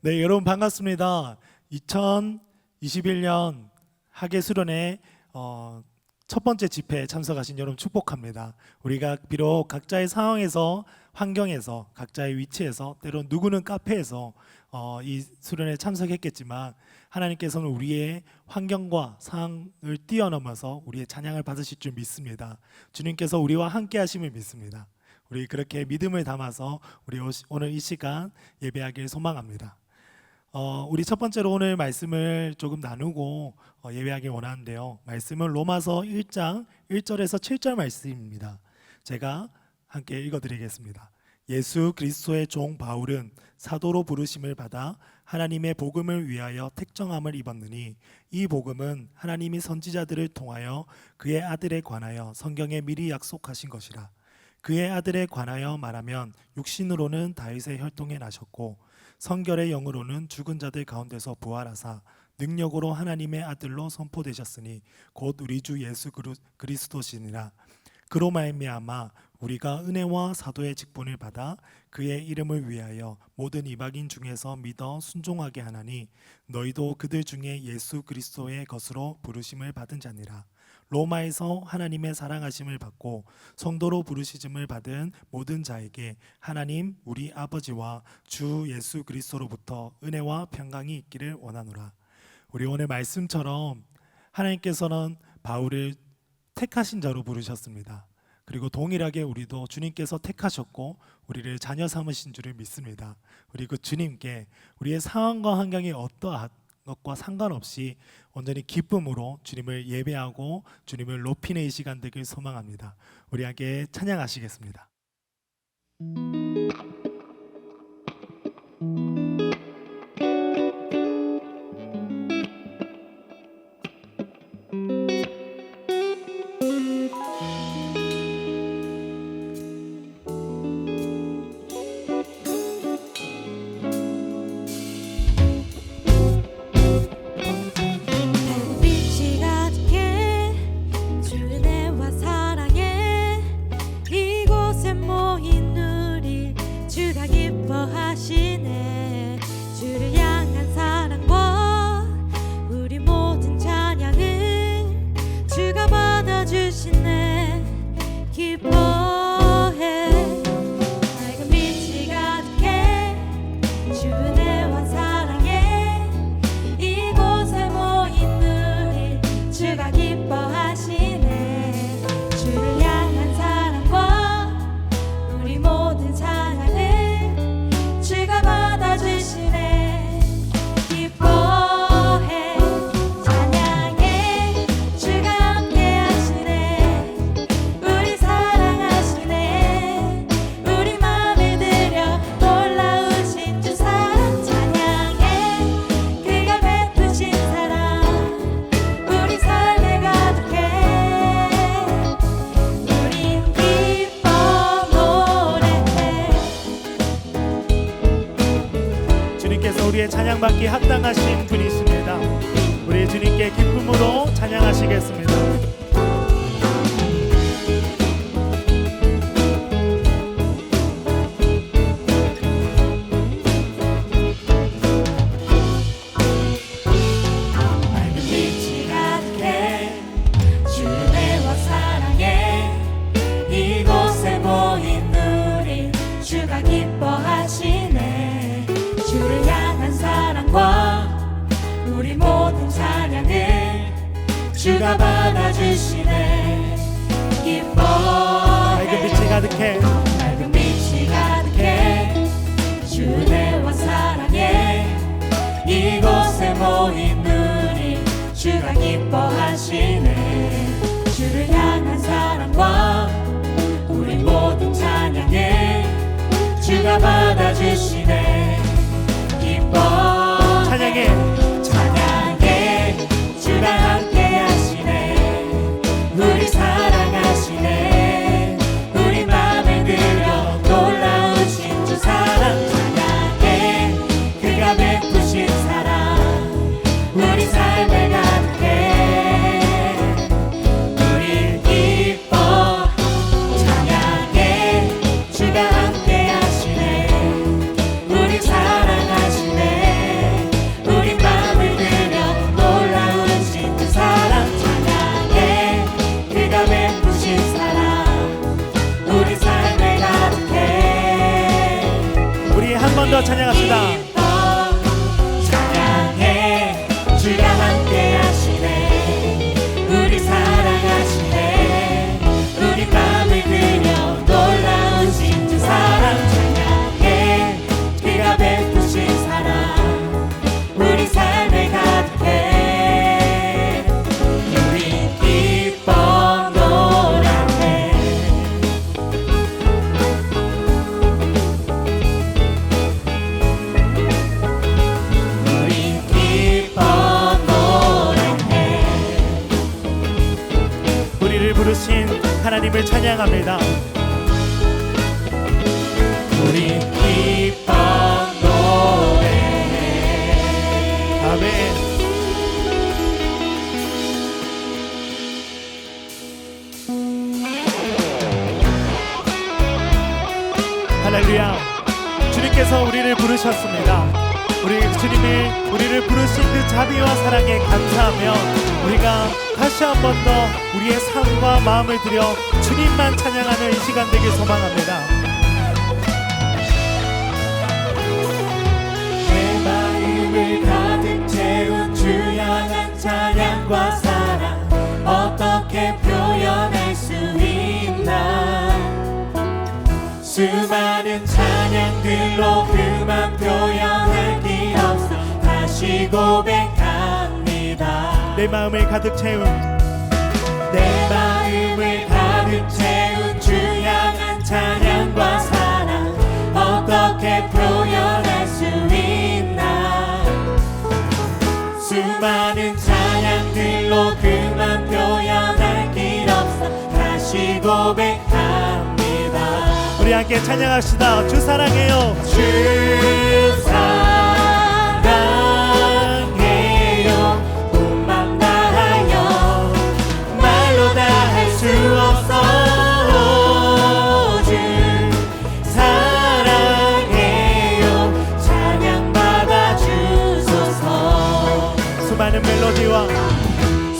네, 여러분 반갑습니다. 2021년 하계수련회 첫 번째 집회에 참석하신 여러분 축복합니다. 우리가 비록 각자의 상황에서, 환경에서, 각자의 위치에서, 때론 누구는 카페에서 이 수련회에 참석했겠지만 하나님께서는 우리의 환경과 상황을 뛰어넘어서 우리의 찬양을 받으실 줄 믿습니다. 주님께서 우리와 함께 하심을 믿습니다. 우리 그렇게 믿음을 담아서 우리 오늘 이 시간 예배하길 소망합니다. 우리 첫 번째로 오늘 말씀을 조금 나누고 예배하길 원하는데요. 말씀은 로마서 1장 1절에서 7절 말씀입니다. 제가 함께 읽어드리겠습니다. 예수 그리스도의 종 바울은 사도로 부르심을 받아 하나님의 복음을 위하여 택정함을 입었느니 이 복음은 하나님이 선지자들을 통하여 그의 아들에 관하여 성경에 미리 약속하신 것이라. 그의 아들에 관하여 말하면 육신으로는 다윗의 혈통에 나셨고 성결의 영으로는 죽은 자들 가운데서 부활하사 능력으로 하나님의 아들로 선포되셨으니 곧 우리 주 예수 그리스도시니라. 그로 말미암아 우리가 은혜와 사도의 직분을 받아 그의 이름을 위하여 모든 이방인 중에서 믿어 순종하게 하나니 너희도 그들 중에 예수 그리스도의 것으로 부르심을 받은 자니라. 로마에서 하나님의 사랑하심을 받고 성도로 부르시즘을 받은 모든 자에게 하나님 우리 아버지와 주 예수 그리스도로부터 은혜와 평강이 있기를 원하노라. 우리 오늘 말씀처럼 하나님께서는 바울을 택하신 자로 부르셨습니다. 그리고 동일하게 우리도 주님께서 택하셨고 우리를 자녀 삼으신 줄을 믿습니다. 우리 그 주님께 우리의 상황과 환경이 어떠한 것과 상관없이 온전히 기쁨으로 주님을 예배하고 주님을 높이는 이 시간 되길 소망합니다. 우리 함께 찬양하시겠습니다. 우리의 찬양받기 합당하신 분이 있습니다. 우리 주님께 기쁨으로 찬양하시겠습니다. 주가 받아주시네. 기뻐 밝은 빛이 가득해 밝은 빛이 가득해 주 은혜와 사랑에 이곳에 모인 우리 주가 기뻐하시네. 주를 향한 사랑과 우리 모든 찬양에 주가 받아주시네. 기뻐 찬양해 주가 함께 우리 사랑하시네. 우리 맘을 들여 놀라우신 주 사랑 찬양해. 그가 베푸신 사랑 우리 삶에 가득해. 우리 기뻐 찬양해. 주가 함께 하시네. 우리 한 번 더 찬양합시다. 찬양해 주가 함께 하시네 우리 사랑하시네 우리 맘을 들여 놀라우신 주 사랑 찬양해 그가 베푸신 사랑 우리 삶에 가득해 우리 기뻐 노래해 우리 기뻐 노래해 우리를 부르신 하나님을 찬양합니다. 우리 기뻐 노래해 아멘. 할렐루야. 주님께서 우리를 부르셨습니다. 우리를 부르신 그 자비와 사랑에 감사하며 우리가 다시 한 번 더 우리의 삶과 마음을 들여 주님만 찬양하는 이 시간 되길 소망합니다. 내 마음을 가득 채운 주 향한 찬양과 사랑 어떻게 표현할 수 있나 수많은 찬양들로 그만 표현할 길 없어 다시 고백합니다 내 마음을 가득 채운 내 마음을 가득 채운 주 향한 찬양과 사랑 어떻게 표현할 수 있나 수많은 찬양들로 그만 표현할 길 없어 다시 고백합니다 우리 함께 찬양합시다. 주 사랑해요. 주 사랑해요 온 맘 다하여 말로 다 할 수 없어 주 사랑해요 찬양받아 주소서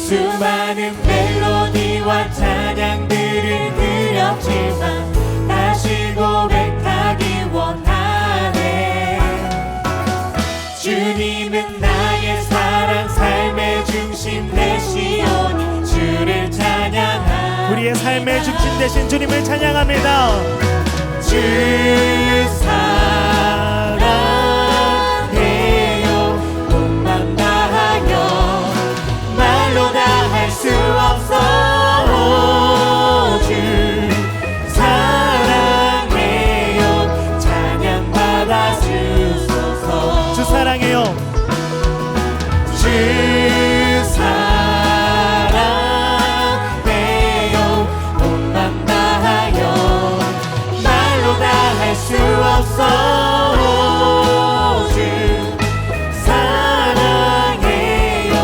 수많은 멜로디와 찬양들을 드렸지만 다시 고백하기 원하네 주님은 나의 사랑 삶의 중심 되시오니 주를 찬양하 우리의 삶의 중심 되신 주님을 찬양합니다. 주 사랑해요 온 맘 다하여 말로 다 할 수 없어 주 사랑해요 찬양받아 주소서 주 사랑해요. 주 사랑해요 온 맘 다하여 말로 다 할 수 없어 주 사랑해요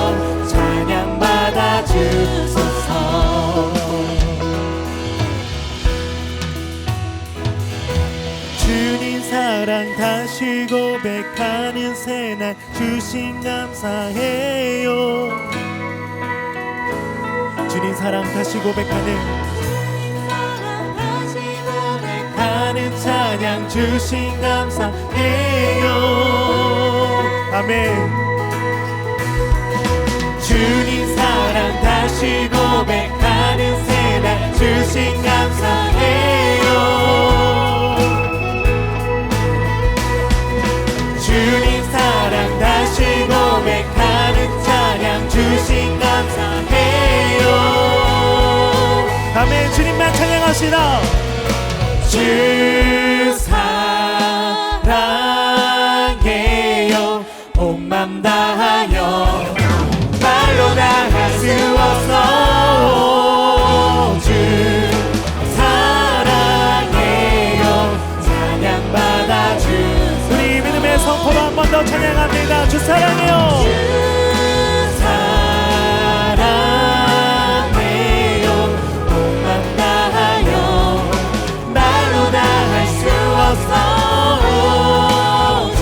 찬양받아 주소서 주님 사랑 다시 고백하는 새날 주신 감사해요. 주님 사랑 다시 고백하는 찬양 주신 감사해요. 아멘. 주님 사랑 다시 고백하는 새날 주신 감사해요 주님 사랑 다시 고백하는 찬양 주신 감사해요 아멘. 주님만 찬양합시다. 주 사랑해요 온 맘 다하여 말로 다 할 수 없어 주 사랑해요 찬양받아 주 우리 믿음의 선포로 한 번 더 찬양합니다. 주 사랑해요. 주 사랑해요 온 맘 다하여 말로 다 할 수 없어 주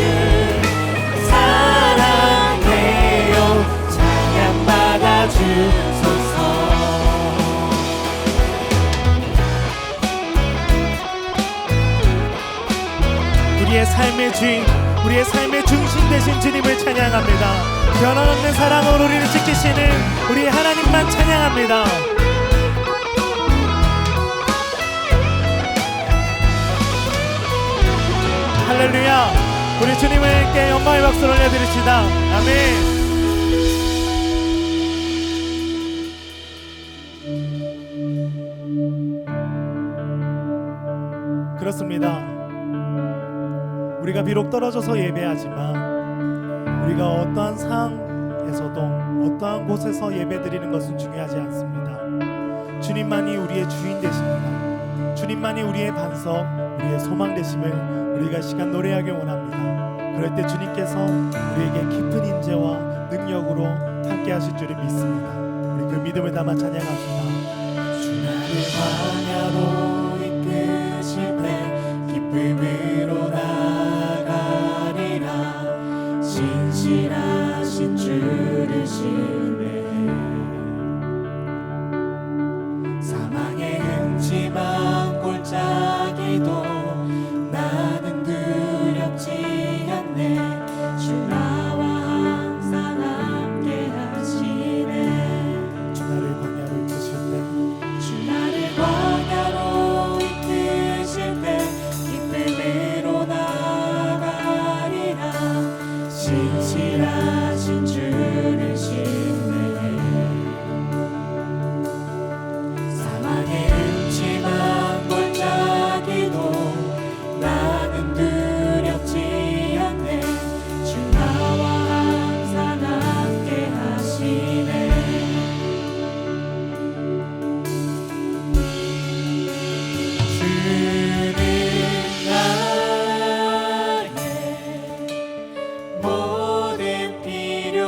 사랑해요 찬양받아 주소서 우리의 삶의 주 오직 우리의 삶의 중심 되신 주님을 찬양합니다. 변함없는 사랑으로 우리를 지키시는 우리 하나님만 찬양합니다. 할렐루야. 우리 주님께 영광의 박수를 올려드립시다. 아멘. 그렇습니다. 우리가 비록 떨어져서 예배하지만 우리가 어떠한 상황에서도 어떠한 곳에서 예배드리는 것은 중요하지 않습니다. 주님만이 우리의 주인 되십니다. 주님만이 우리의 반석, 우리의 소망 되심을 우리가 시간 노래하기 원합니다. 그럴 때 주님께서 우리에게 깊은 인재와 능력으로 함께 하실 줄을 믿습니다. 우리 그 믿음을 담아 찬양합시다. 주 나를 광야로 이끄실 때 기쁨으로 나가리라. 진실하신 주를 신뢰해 사망의 흠집한 골짜기도 나는 두렵지 않네. 주 나와 항상 함께 하시네. 주 나를 광야로 이끄실 때 주 나를 광야로 이끄실 때 기쁨으로 나가리라. 진실하신 주를 신뢰해 사망의 흠집한 골짜기도 나는 두렵지 않네. 주 나와 항상 함께 하시네. 주는 나의 모든 필요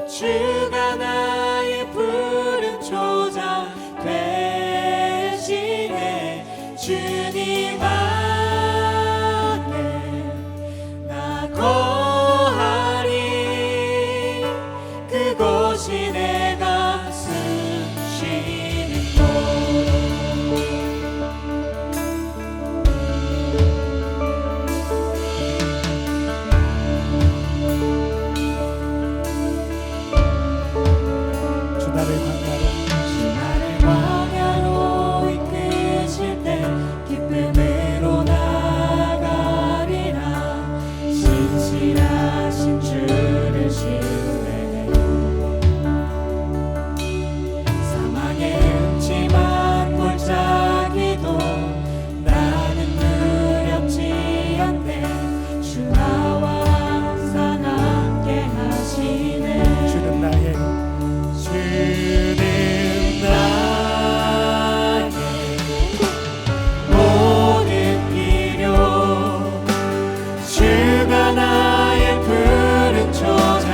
주가 나의 푸른 초장 되시네. 주님 안에 나 거하리. 그곳이 내가 숨쉬는 곳. 주 나를 광야로 주 나를 광야로 이끄실 때 기쁨으로 나가리라. 진실하신 주를 신뢰해 사망의 흠집한 골짜기도 나는 두렵지 않네. 주 나와 항상 함께 하시네. 주는 나의 주는 나의 모든 필요 주가 나의 푸른 초장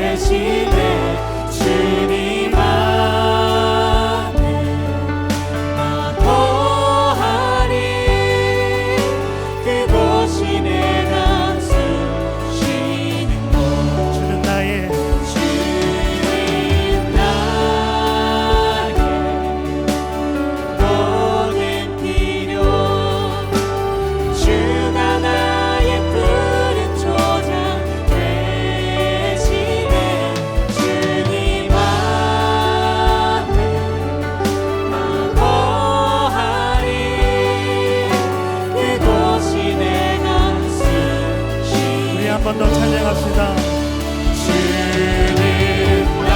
되시네. 주님 안에 나 거하리. 그곳이 내가 숨쉬는 곳. 주는 나의 주님 나의 모든 필요 주가 나의 푸른 초장 되시네. 주님 안에 나 거하리. 그곳이 내가 숨쉬는 우리 한 번 더 찬양합시다. 주는 나의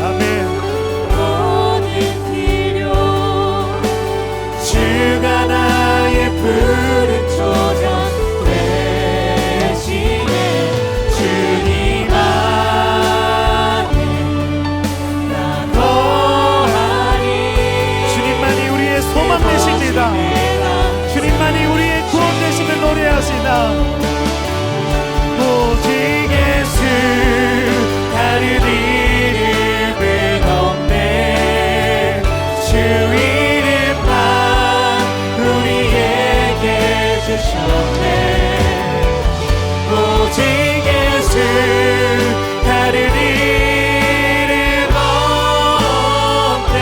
아멘. 모든 필요 주가 나의 푸른 초장 되시네. 주님 안에 나 거하리. 주님만이 우리의 소망 되십니다. 주님만이 우리의 구원 되심을 노래하시다. 오직 예수 다른 이름은 없네. 주 이름만 우리에게 주셨네. 오직 예수 다른 이름 없네.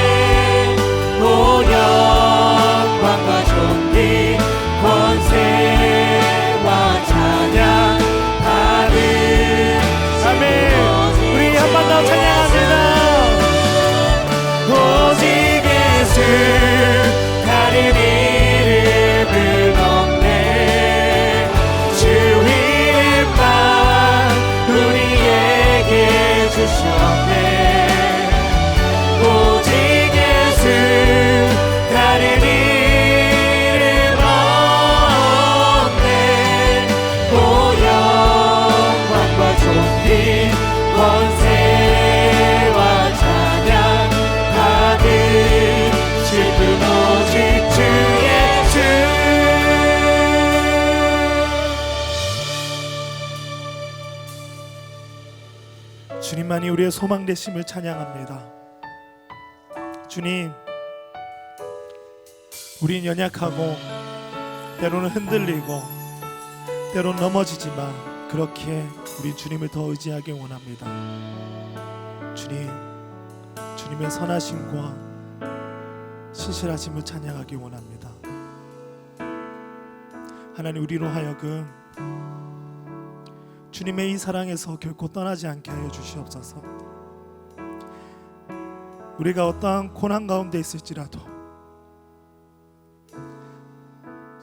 오 영광과 존귀 존귀 권세와 찬양 받으시고 아멘. 우리 한 번 더 찬양합니다. 오직 예수 다른 이름은 없네 주 이름만 우리에게 주셨네 오직 예수 다른 이름 없네 오 영광과 존귀 권세와 찬양 받으실 분 오직 주 예수 주님만이 우리의 소망 되심을 찬양합니다. 주님, 우린 연약하고 때로는 흔들리고 때로는 넘어지지만 그렇게 우리 주님을 더 의지하기 원합니다. 주님, 주님의 선하심과 신실하심을 찬양하기 원합니다. 하나님, 우리로 하여금 주님의 이 사랑에서 결코 떠나지 않게 하여 주시옵소서. 우리가 어떠한 고난 가운데 있을지라도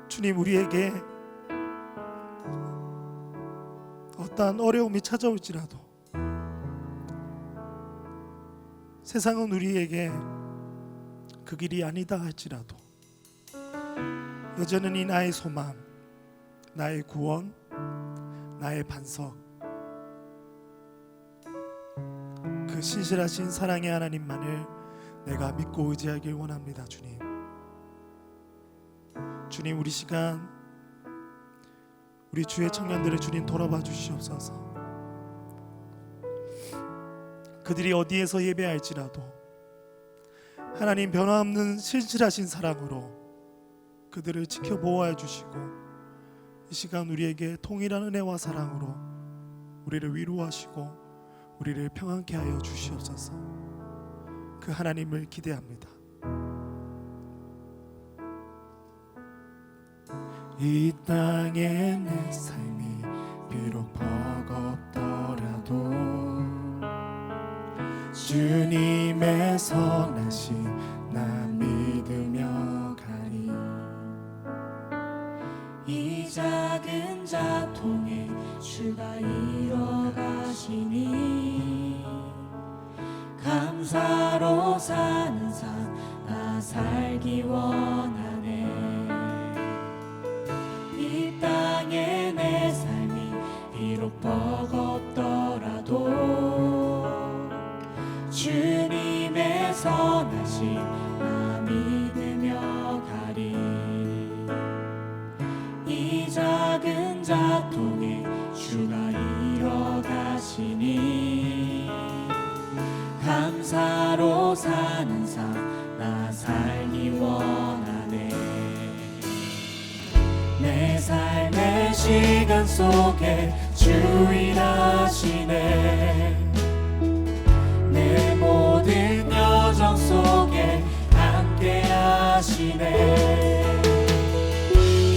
주님, 우리에게 어떠한 어려움이 찾아올지라도 세상은 우리에게 그 길이 아니다 할지라도 여전히 나의 소망, 나의 구원, 나의 반석, 그 신실하신 사랑의 하나님만을 내가 믿고 의지하길 원합니다. 주님, 주님, 우리 시간 우리 주의 청년들을 주님 돌아봐 주시옵소서. 그들이 어디에서 예배할지라도 하나님 변화없는 신실하신 사랑으로 그들을 지켜보호해 주시고 이 시간 우리에게 통일한 은혜와 사랑으로 우리를 위로하시고 우리를 평안케 하여 주시옵소서. 그 하나님을 기대합니다. 이 땅에 내 삶이 비록 버겁더라도 주님의 선하심 나 믿으며 가리. 이 작은 자통에 주가 이뤄가시니 감사로 사는 삶 나 살기 원하네 이 땅에 내 삶이 비록 버겁더라도 주님의 선하심 나 믿으며 가리 이 작은 자통에 주가 이뤄가시니 감사로 사는 삶 나 살기 원하네 내 삶의 시간 속에 주 일하시네 내 모든 여정 속에 함께 하시네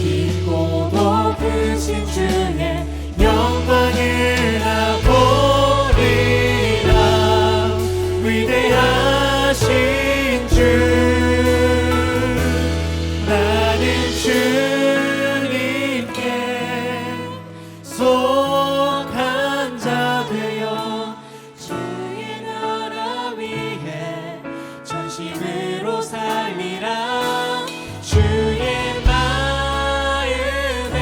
길고도 크신 주의 영광을 나 보리라 위대하신 주 나는 주님께 속한 자 되어 주의 나라 위해 전심으로 살리라 주의 마음에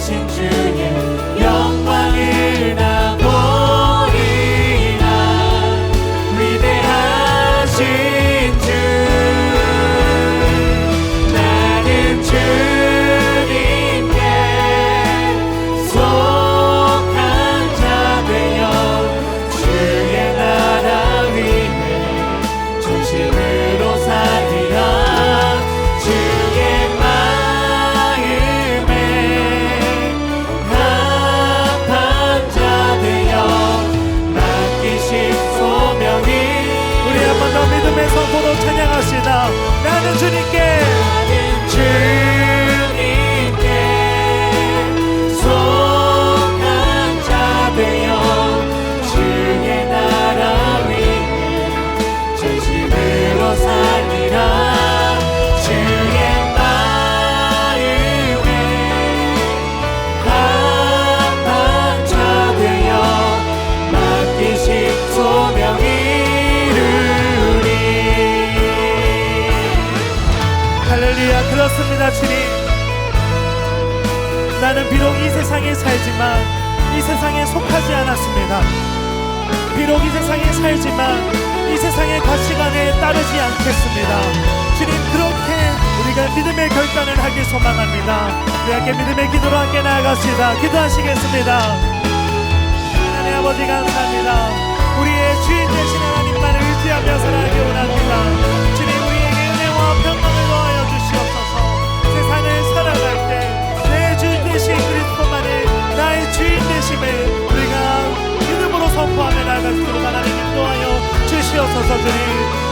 살아계신 주의 영광을 나 보리라. 위대하신 주 나는 주님께 속한 자 되어 주의 나라 위에 전심으로 살리라. 주의 마음에 합한 자 되어 맡기신 소명이. 우리 한 번 더 믿음의 선포로 찬양합시다. 나는 주님께 주님께 속한 자 되어 주의 나라 위에 전심으로 살리라. 주의 마음에 합한 자 되어 맡기신 소명이 이루리. 할렐루야. 그렇습니다. 주님, 나는 비록 이 세상에 살지만 이 세상에 속하지 않았습니다. 비록 이 세상에 살지만 이 세상의 가치관에 따르지 않겠습니다. 주님, 그렇게 우리가 믿음의 결단을 하길 소망합니다. 우리 함께 믿음의 기도로 함께 나아갑시다. 기도하시겠습니다. 하나님 아버지 감사합니다. 우리의 주인 되신 하나님만을 의지하며 살아가기 원합니다. 주님, 우리에게 은혜와 평강을 더하여 주시옵소서. 세상을 살아갈 때 내 주인 되신 그리스도만을 나의 주인 되심을 우리가 믿음으로 선포하며 나아갈 수 있도록 하나님 인도하여 주시옵소서. 주님,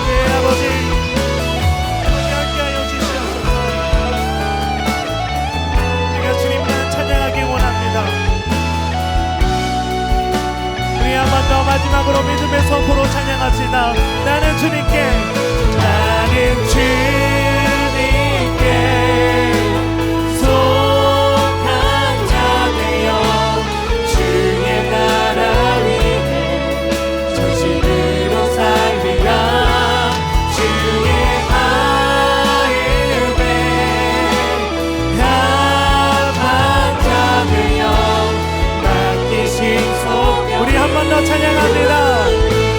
예 아버지 함께하여 주시옵소서. 우리가 주님만 찬양하기 원합니다. 우리 한 번 더 마지막으로 믿음의 선포로 찬양합시다. 나는 주님께 속한 자 되어 주의 나라 위에 전심으로 살리라. 주의 마음에 합한 자 되어 맡기신 소명. 우리 한 번 더 찬양합니다.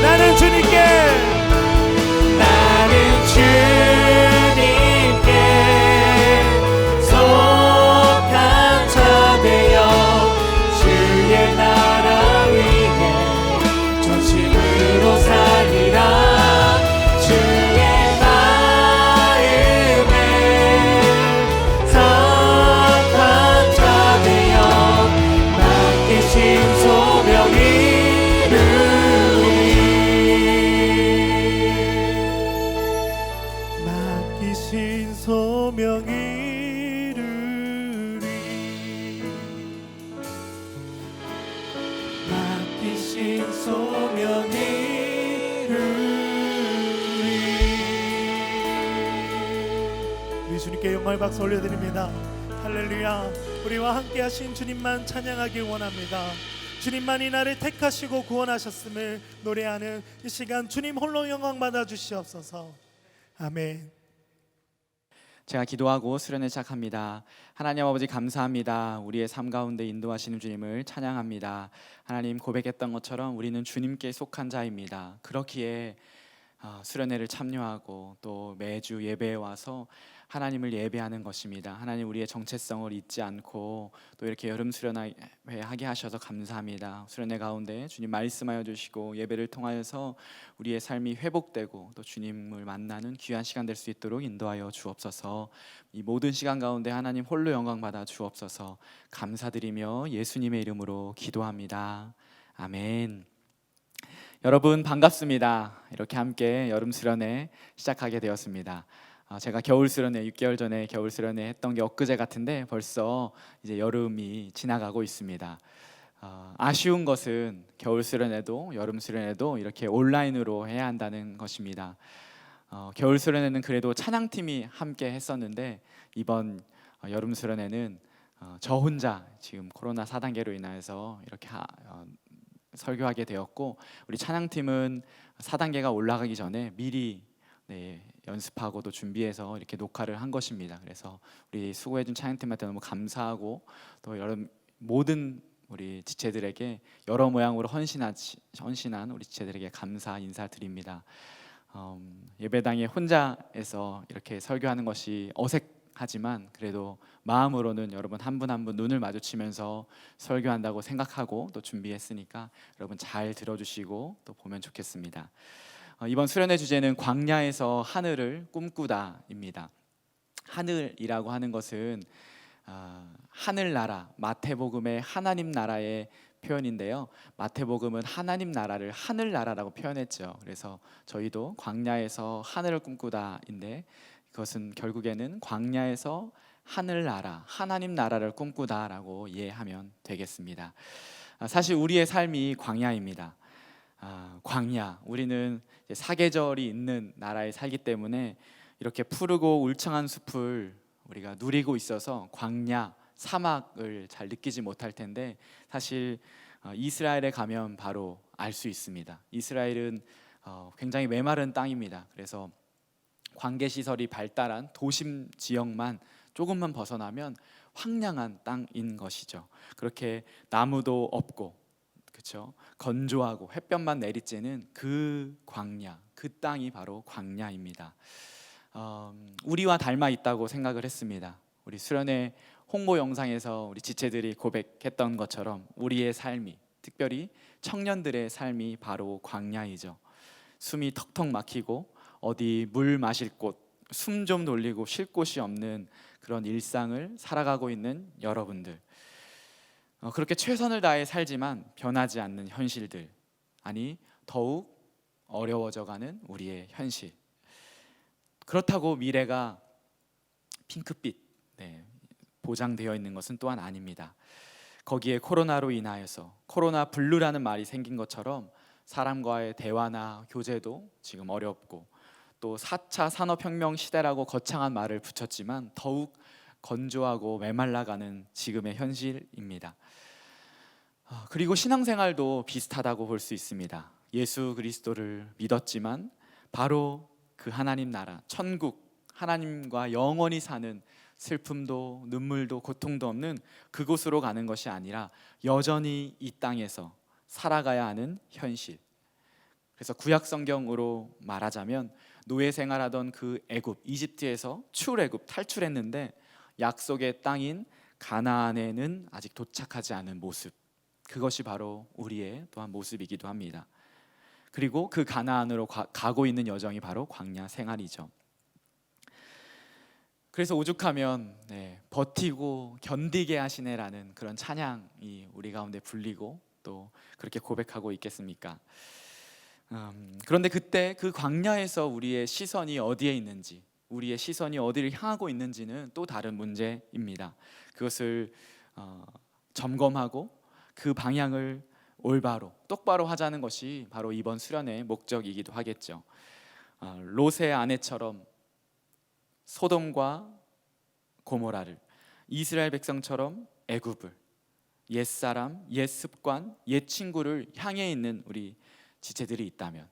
나는 주님께 속한 자 되어 주의 나라 위에 전심으로 살리라. 주의 마음에 합한 자 되어 맡기신 소명이 이루리. 맡기신 소명이 이루리. 맡기신 소명이 이루리. 우리 주님께 영광 박수 올려드립니다. 할렐루야. 우리와 함께하신 주님만 찬양하길 원합니다. 주님만이 나를 택하시고 구원하셨음을 노래하는 이 시간 주님 홀로 영광 받아 주시옵소서. 아멘. 제가 기도하고 수련을 시작합니다. 하나님 아버지 감사합니다. 우리의 삶 가운데 인도하시는 주님을 찬양합니다. 하나님, 고백했던 것처럼 우리는 주님께 속한 자입니다. 그렇기에 수련회를 참여하고 또 매주 예배에 와서 하나님을 예배하는 것입니다. 하나님, 우리의 정체성을 잊지 않고 또 이렇게 여름 수련회 하게 하셔서 감사합니다. 수련회 가운데 주님 말씀하여 주시고 예배를 통하여서 우리의 삶이 회복되고 또 주님을 만나는 귀한 시간 될 수 있도록 인도하여 주옵소서. 이 모든 시간 가운데 하나님 홀로 영광 받아 주옵소서. 감사드리며 예수님의 이름으로 기도합니다. 아멘. 여러분 반갑습니다. 이렇게 함께 여름 수련회 시작하게 되었습니다. 제가 겨울 수련회 6개월 전에 겨울 수련회 했던 게 엊그제 같은데 벌써 이제 여름이 지나가고 있습니다. 아쉬운 것은 겨울 수련회도 여름 수련회도 이렇게 온라인으로 해야 한다는 것입니다. 겨울 수련회는 그래도 찬양팀이 함께 했었는데 이번 여름 수련회는 저 혼자 지금 코로나 4단계로 인해서 이렇게 설교하게 되었고, 우리 찬양팀은 4단계가 올라가기 전에 미리 연습하고도 준비해서 이렇게 녹화를 한 것입니다. 그래서 우리 수고해준 찬양팀한테 너무 감사하고 또 모든 우리 지체들에게 여러 모양으로 헌신한 우리 지체들에게 감사 인사드립니다. 예배당에 혼자서 이렇게 설교하는 것이 어색하지만 그래도 마음으로는 여러분 한 분 한 분 눈을 마주치면서 설교한다고 생각하고 또 준비했으니까 여러분 잘 들어주시고 또 보면 좋겠습니다. 이번 수련회 주제는 광야에서 하늘을 꿈꾸다입니다. 하늘이라고 하는 것은 하늘나라, 마태복음의 하나님 나라의 표현인데요. 마태복음은 하나님 나라를 하늘나라라고 표현했죠. 그래서 저희도 광야에서 하늘을 꿈꾸다인데 그것은 결국에는 광야에서 하늘나라, 하나님 나라를 꿈꾸다라고 이해하면 되겠습니다. 사실 우리의 삶이 광야입니다. 광야, 우리는 사계절이 있는 나라에 살기 때문에 이렇게 푸르고 울창한 숲을 우리가 누리고 있어서 광야, 사막을 잘 느끼지 못할 텐데 사실 이스라엘에 가면 바로 알 수 있습니다. 이스라엘은 굉장히 메마른 땅입니다. 그래서 관계시설이 발달한 도심 지역만 조금만 벗어나면 황량한 땅인 것이죠. 그렇게 나무도 없고 그렇죠? 건조하고 햇볕만 내리쬐는 그 광야, 그 땅이 바로 광야입니다. 우리와 닮아 있다고 생각을 했습니다. 우리 수련회 홍보 영상에서 우리 지체들이 고백했던 것처럼 우리의 삶이, 특별히 청년들의 삶이 바로 광야이죠. 숨이 턱턱 막히고 어디 물 마실 곳, 숨 좀 돌리고 쉴 곳이 없는 그런 일상을 살아가고 있는 여러분들, 그렇게 최선을 다해 살지만 변하지 않는 현실들, 아니 더욱 어려워져가는 우리의 현실. 그렇다고 미래가 핑크빛 보장되어 있는 것은 또한 아닙니다. 거기에 코로나로 인하여서 코로나 블루라는 말이 생긴 것처럼 사람과의 대화나 교제도 지금 어렵고 또 4차 산업혁명 시대라고 거창한 말을 붙였지만 더욱 건조하고 메말라가는 지금의 현실입니다. 그리고 신앙생활도 비슷하다고 볼 수 있습니다. 예수 그리스도를 믿었지만 바로 그 하나님 나라, 천국, 하나님과 영원히 사는 슬픔도 눈물도 고통도 없는 그곳으로 가는 것이 아니라 여전히 이 땅에서 살아가야 하는 현실. 그래서 구약 성경으로 말하자면 노예 생활하던 그 애굽, 이집트에서 출애굽 탈출했는데 약속의 땅인 가나안에는 아직 도착하지 않은 모습, 그것이 바로 우리의 또한 모습이기도 합니다. 그리고 그 가나안으로 가고 있는 여정이 바로 광야 생활이죠. 그래서 오죽하면 버티고 견디게 하시네라는 그런 찬양이 우리 가운데 불리고 또 그렇게 고백하고 있겠습니까? 그런데 그때 그 광야에서 우리의 시선이 어디에 있는지, 우리의 시선이 어디를 향하고 있는지는 또 다른 문제입니다. 그것을 점검하고 그 방향을 올바로 똑바로 하자는 것이 바로 이번 수련의 목적이기도 하겠죠. 롯의 아내처럼 소돔과 고모라를, 이스라엘 백성처럼 애굽을, 옛사람, 옛 습관, 옛 친구를 향해 있는 우리 지체들이 있다면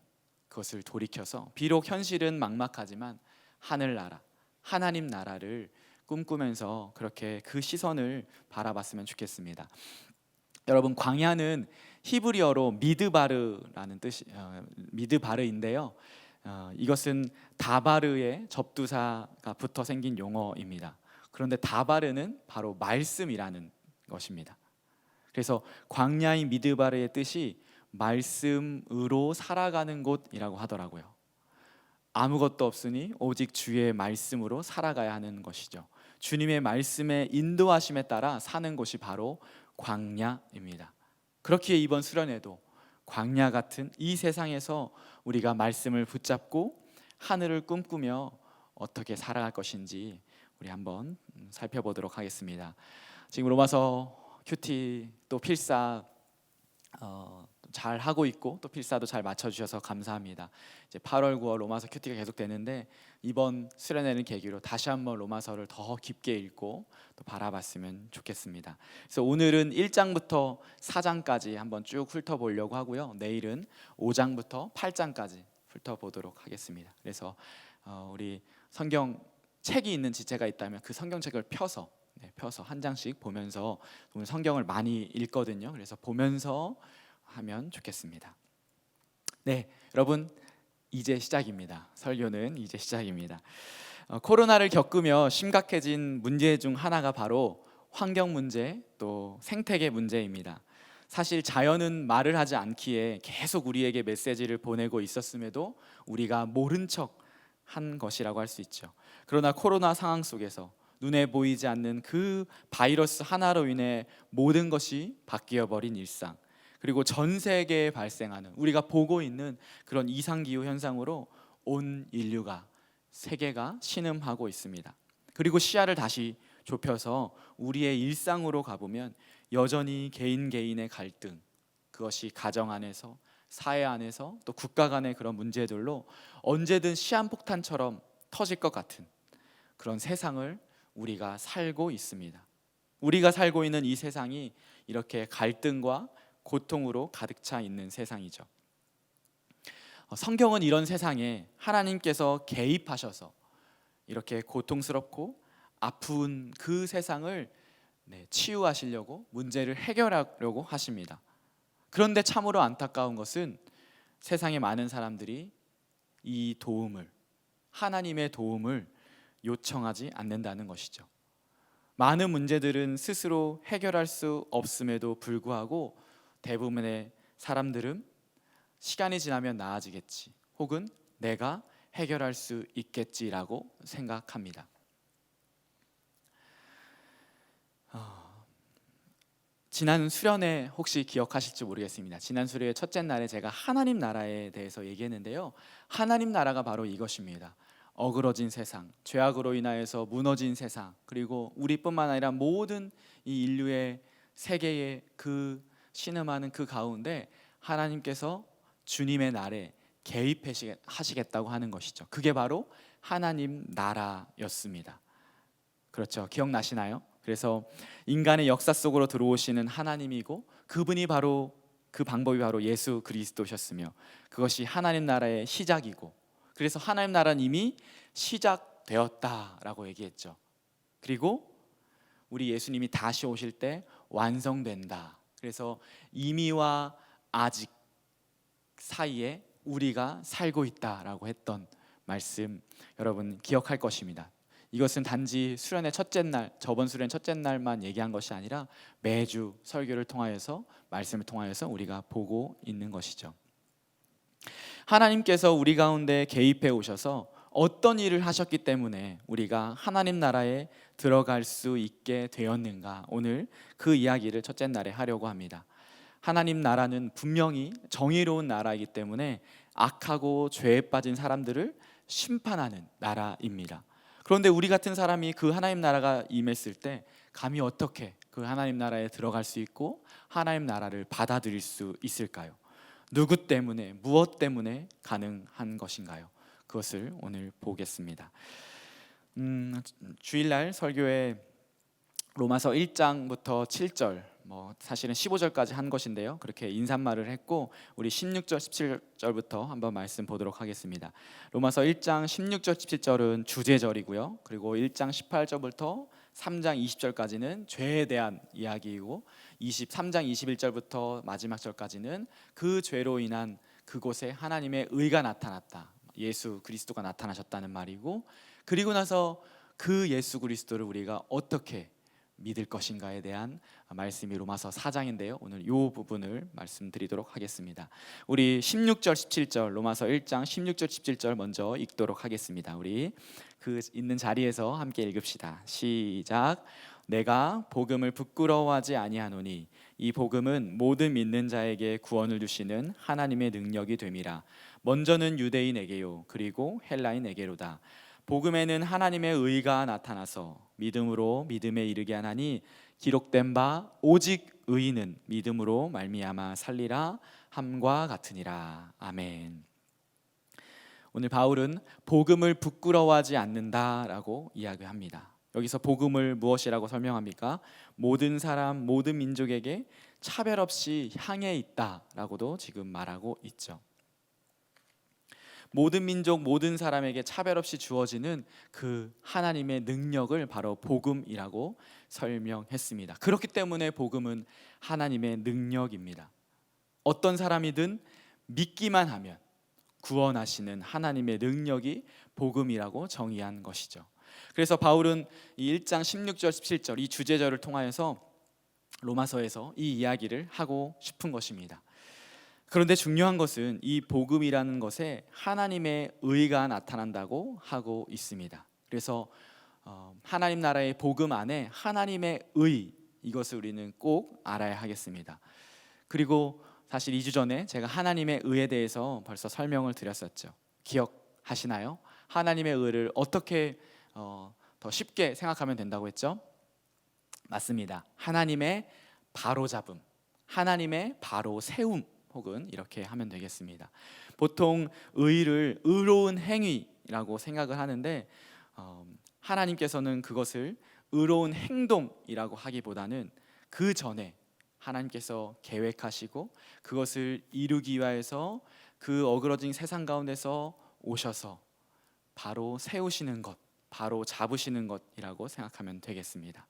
그것을 돌이켜서 비록 현실은 막막하지만 하늘나라, 하나님 나라를 꿈꾸면서 그렇게 그 시선을 바라봤으면 좋겠습니다. 여러분, 광야는 히브리어로 미드바르라는 뜻이 미드바르인데요. 이것은 다바르의 접두사가 붙어 생긴 용어입니다. 그런데 다바르는 바로 말씀이라는 것입니다. 그래서 광야인 미드바르의 뜻이 말씀으로 살아가는 곳이라고 하더라고요. 아무것도 없으니 오직 주의 말씀으로 살아가야 하는 것이죠. 주님의 말씀에 인도하심에 따라 사는 곳이 바로 광야입니다. 그렇기에 이번 수련회도 광야 같은 이 세상에서 우리가 말씀을 붙잡고 하늘을 꿈꾸며 어떻게 살아갈 것인지 우리 한번 살펴보도록 하겠습니다. 지금 로마서 큐티 또 필사 잘 하고 있고 또 필사도 잘 맞춰주셔서 감사합니다. 이제 8월 9월 로마서 큐티가 계속 되는데 이번 수련회는 계기로 다시 한번 로마서를 더 깊게 읽고 또 바라봤으면 좋겠습니다. 그래서 오늘은 1장부터 4장까지 한번 쭉 훑어보려고 하고요. 내일은 5장부터 8장까지 훑어보도록 하겠습니다. 그래서 우리 성경 책이 있는 지체가 있다면 그 성경책을 펴서 한 장씩 보면서 오늘 성경을 많이 읽거든요. 그래서 보면서 하면 좋겠습니다. 네, 여러분 이제 시작입니다. 설교는 이제 시작입니다. 코로나를 겪으며 심각해진 문제 중 하나가 바로 환경 문제, 또 생태계 문제입니다. 사실 자연은 말을 하지 않기에 계속 우리에게 메시지를 보내고 있었음에도 우리가 모른 척 한 것이라고 할 수 있죠. 그러나 코로나 상황 속에서 눈에 보이지 않는 그 바이러스 하나로 인해 모든 것이 바뀌어 버린 일상, 그리고 전 세계에 발생하는 우리가 보고 있는 그런 이상기후 현상으로 온 인류가, 세계가 신음하고 있습니다. 그리고 시야를 다시 좁혀서 우리의 일상으로 가보면 여전히 개인의 갈등, 그것이 가정 안에서, 사회 안에서, 또 국가 간의 그런 문제들로 언제든 시한폭탄처럼 터질 것 같은 그런 세상을 우리가 살고 있습니다. 우리가 살고 있는 이 세상이 이렇게 갈등과 고통으로 가득 차 있는 세상이죠. 성경은 이런 세상에 하나님께서 개입하셔서 이렇게 고통스럽고 아픈 그 세상을 치유하시려고, 문제를 해결하려고 하십니다. 그런데 참으로 안타까운 것은 세상의 많은 사람들이 이 도움을, 하나님의 도움을 요청하지 않는다는 것이죠. 많은 문제들은 스스로 해결할 수 없음에도 불구하고 대부분의 사람들은 시간이 지나면 나아지겠지, 혹은 내가 해결할 수 있겠지라고 생각합니다. 지난 수련회 혹시 기억하실지 모르겠습니다. 지난 수련회 첫째 날에 제가 하나님 나라에 대해서 얘기했는데요. 하나님 나라가 바로 이것입니다. 어그러진 세상, 죄악으로 인하여서 무너진 세상, 그리고 우리뿐만 아니라 모든 이 인류의 세계의 그 신음하는 그 가운데 하나님께서 주님의 날에 개입하시겠다고 하는 것이죠. 그게 바로 하나님 나라였습니다. 그렇죠? 기억나시나요? 그래서 인간의 역사 속으로 들어오시는 하나님이고, 그분이 바로, 그 방법이 바로 예수 그리스도셨으며, 그것이 하나님 나라의 시작이고, 그래서 하나님 나라는 이미 시작되었다라고 얘기했죠. 그리고 우리 예수님이 다시 오실 때 완성된다. 그래서 이미와 아직 사이에 우리가 살고 있다라고 했던 말씀, 여러분 기억할 것입니다. 이것은 단지 수련의 첫째 날, 저번 수련 첫째 날만 얘기한 것이 아니라 매주 설교를 통하여서, 말씀을 통하여서 우리가 보고 있는 것이죠. 하나님께서 우리 가운데 개입해 오셔서 어떤 일을 하셨기 때문에 우리가 하나님 나라에 들어갈 수 있게 되었는가, 오늘 그 이야기를 첫째 날에 하려고 합니다. 하나님 나라는 분명히 정의로운 나라이기 때문에 악하고 죄에 빠진 사람들을 심판하는 나라입니다. 그런데 우리 같은 사람이 그 하나님 나라가 임했을 때 감히 어떻게 그 하나님 나라에 들어갈 수 있고 하나님 나라를 받아들일 수 있을까요? 누구 때문에, 무엇 때문에 가능한 것인가요? 그것을 오늘 보겠습니다. 주일날 설교에 로마서 1장부터 7절, 사실은 15절까지 한 것인데요, 그렇게 인사말을 했고 우리 16절 17절부터 한번 말씀 보도록 하겠습니다. 로마서 1장 16절 17절은 주제절이고요, 그리고 1장 18절부터 3장 20절까지는 죄에 대한 이야기이고, 23장 21절부터 마지막 절까지는 그 죄로 인한 그곳에 하나님의 의가 나타났다, 예수 그리스도가 나타나셨다는 말이고, 그리고 나서 그 예수 그리스도를 우리가 어떻게 믿을 것인가에 대한 말씀이 로마서 4장인데요. 오늘 이 부분을 말씀드리도록 하겠습니다. 우리 16절 17절, 로마서 1장 16절 17절 먼저 읽도록 하겠습니다. 우리 그 있는 자리에서 함께 읽읍시다. 시작. 내가 복음을 부끄러워하지 아니하노니 이 복음은 모든 믿는 자에게 구원을 주시는 하나님의 능력이 됨이라. 먼저는 유대인에게요 그리고 헬라인에게로다. 복음에는 하나님의 의가 나타나서 믿음으로 믿음에 이르게 하나니 기록된 바 오직 의인은 믿음으로 말미암아 살리라 함과 같으니라. 아멘. 오늘 바울은 복음을 부끄러워하지 않는다라고 이야기합니다. 여기서 복음을 무엇이라고 설명합니까? 모든 사람, 모든 민족에게 차별 없이 향해 있다라고도 지금 말하고 있죠. 모든 민족, 모든 사람에게 차별 없이 주어지는 그 하나님의 능력을 바로 복음이라고 설명했습니다. 그렇기 때문에 복음은 하나님의 능력입니다. 어떤 사람이든 믿기만 하면 구원하시는 하나님의 능력이 복음이라고 정의한 것이죠. 그래서 바울은 이 1장 16절 17절 이 주제절을 통하여서 로마서에서 이 이야기를 하고 싶은 것입니다. 그런데 중요한 것은 이 복음이라는 것에 하나님의 의가 나타난다고 하고 있습니다. 그래서 하나님 나라의 복음 안에 하나님의 의, 이것을 우리는 꼭 알아야 하겠습니다. 그리고 사실 2주 전에 제가 하나님의 의에 대해서 벌써 설명을 드렸었죠. 기억하시나요? 하나님의 의를 어떻게 더 쉽게 생각하면 된다고 했죠? 맞습니다. 하나님의 바로잡음, 하나님의 바로 세움, 혹은 이렇게 하면 되겠습니다. 보통 의를 의로운 행위라고 생각을 하는데 하나님께서는 그것을 의로운 행동이라고 하기보다는 그 전에 하나님께서 계획하시고 그것을 이루기 위하여서 그 어그러진 세상 가운데서 오셔서 바로 세우시는 것, 바로 잡으시는 것이라고 생각하면 되겠습니다.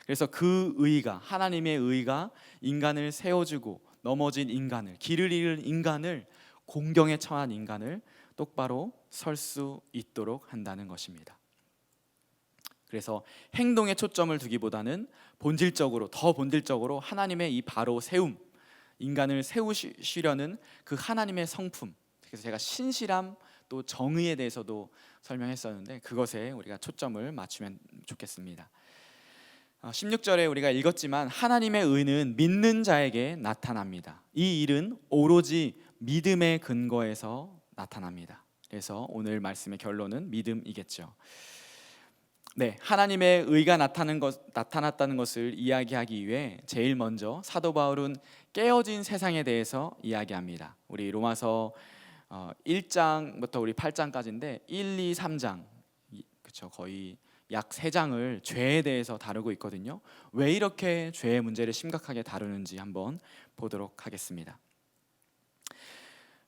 그래서 그 의가, 하나님의 의가 인간을 세워주고 넘어진 인간을, 길을 잃은 인간을, 공경에 처한 인간을 똑바로 설 수 있도록 한다는 것입니다. 그래서 행동에 초점을 두기보다는 더 본질적으로 하나님의 이 바로 세움, 인간을 세우시려는 그 하나님의 성품, 그래서 제가 신실함 또 정의에 대해서도 설명했었는데 그것에 우리가 초점을 맞추면 좋겠습니다. 16절에 우리가 읽었지만 하나님의 의는 믿는 자에게 나타납니다. 이 일은 오로지 믿음의 근거에서 나타납니다. 그래서 오늘 말씀의 결론은 믿음이겠죠. 네, 하나님의 의가 나타났다는 것을 이야기하기 위해 제일 먼저 사도 바울은 깨어진 세상에 대해서 이야기합니다. 우리 로마서 1장부터 우리 8장까지인데 1, 2, 3장 그렇죠. 거의 약 3장을 죄에 대해서 다루고 있거든요. 왜 이렇게 죄의 문제를 심각하게 다루는지 한번 보도록 하겠습니다.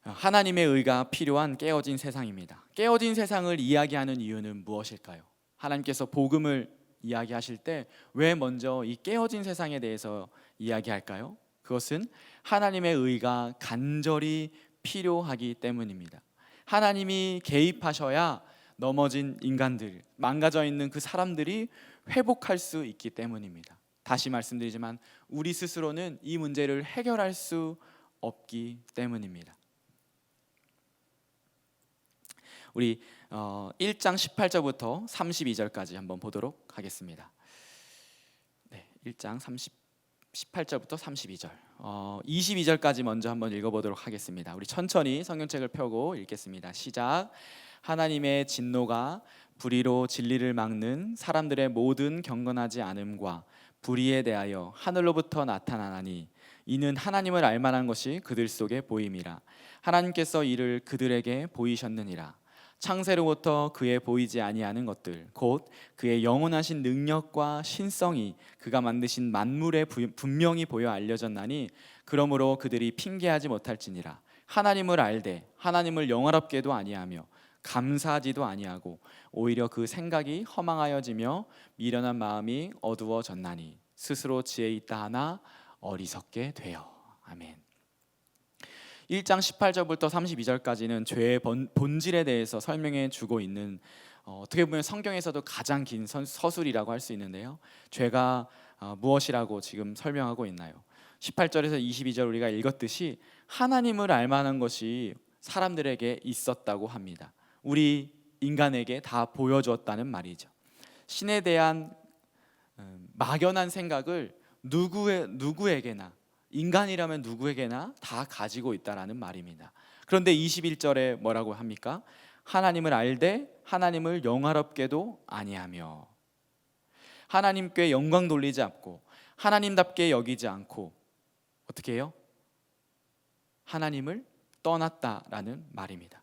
하나님의 의가 필요한 깨어진 세상입니다. 깨어진 세상을 이야기하는 이유는 무엇일까요? 하나님께서 복음을 이야기하실 때 왜 먼저 이 깨어진 세상에 대해서 이야기할까요? 그것은 하나님의 의가 간절히 필요하기 때문입니다. 하나님이 개입하셔야 넘어진 인간들, 망가져 있는 그 사람들이 회복할 수 있기 때문입니다. 다시 말씀드리지만 우리 스스로는 이 문제를 해결할 수 없기 때문입니다. 우리 1장 18절부터 32절까지 한번 보도록 하겠습니다. 네, 1장 18절부터 32절 22절까지 먼저 한번 읽어보도록 하겠습니다. 우리 천천히 성경책을 펴고 읽겠습니다. 시작. 하나님의 진노가 불의로 진리를 막는 사람들의 모든 경건하지 않음과 불의에 대하여 하늘로부터 나타나나니 이는 하나님을 알만한 것이 그들 속에 보임이라. 하나님께서 이를 그들에게 보이셨느니라. 창세로부터 그의 보이지 아니하는 것들 곧 그의 영원하신 능력과 신성이 그가 만드신 만물에 분명히 보여 알려졌나니 그러므로 그들이 핑계하지 못할지니라. 하나님을 알되 하나님을 영화롭게도 아니하며 감사하지도 아니하고 오히려 그 생각이 허망하여지며 미련한 마음이 어두워졌나니 스스로 지혜 있다 하나 어리석게 되어. 아멘. 1장 18절부터 32절까지는 죄의 본질에 대해서 설명해 주고 있는 어떻게 보면 성경에서도 가장 긴 서술이라고 할 수 있는데요. 죄가 무엇이라고 지금 설명하고 있나요? 18절에서 22절 우리가 읽었듯이 하나님을 알만한 것이 사람들에게 있었다고 합니다. 우리 인간에게 다 보여주었다는 말이죠. 신에 대한 막연한 생각을 누구에게나 인간이라면 누구에게나 다 가지고 있다라는 말입니다. 그런데 21절에 뭐라고 합니까? 하나님을 알되 하나님을 영화롭게도 아니하며 하나님께 영광 돌리지 않고 하나님답게 여기지 않고 어떻게 해요? 하나님을 떠났다라는 말입니다.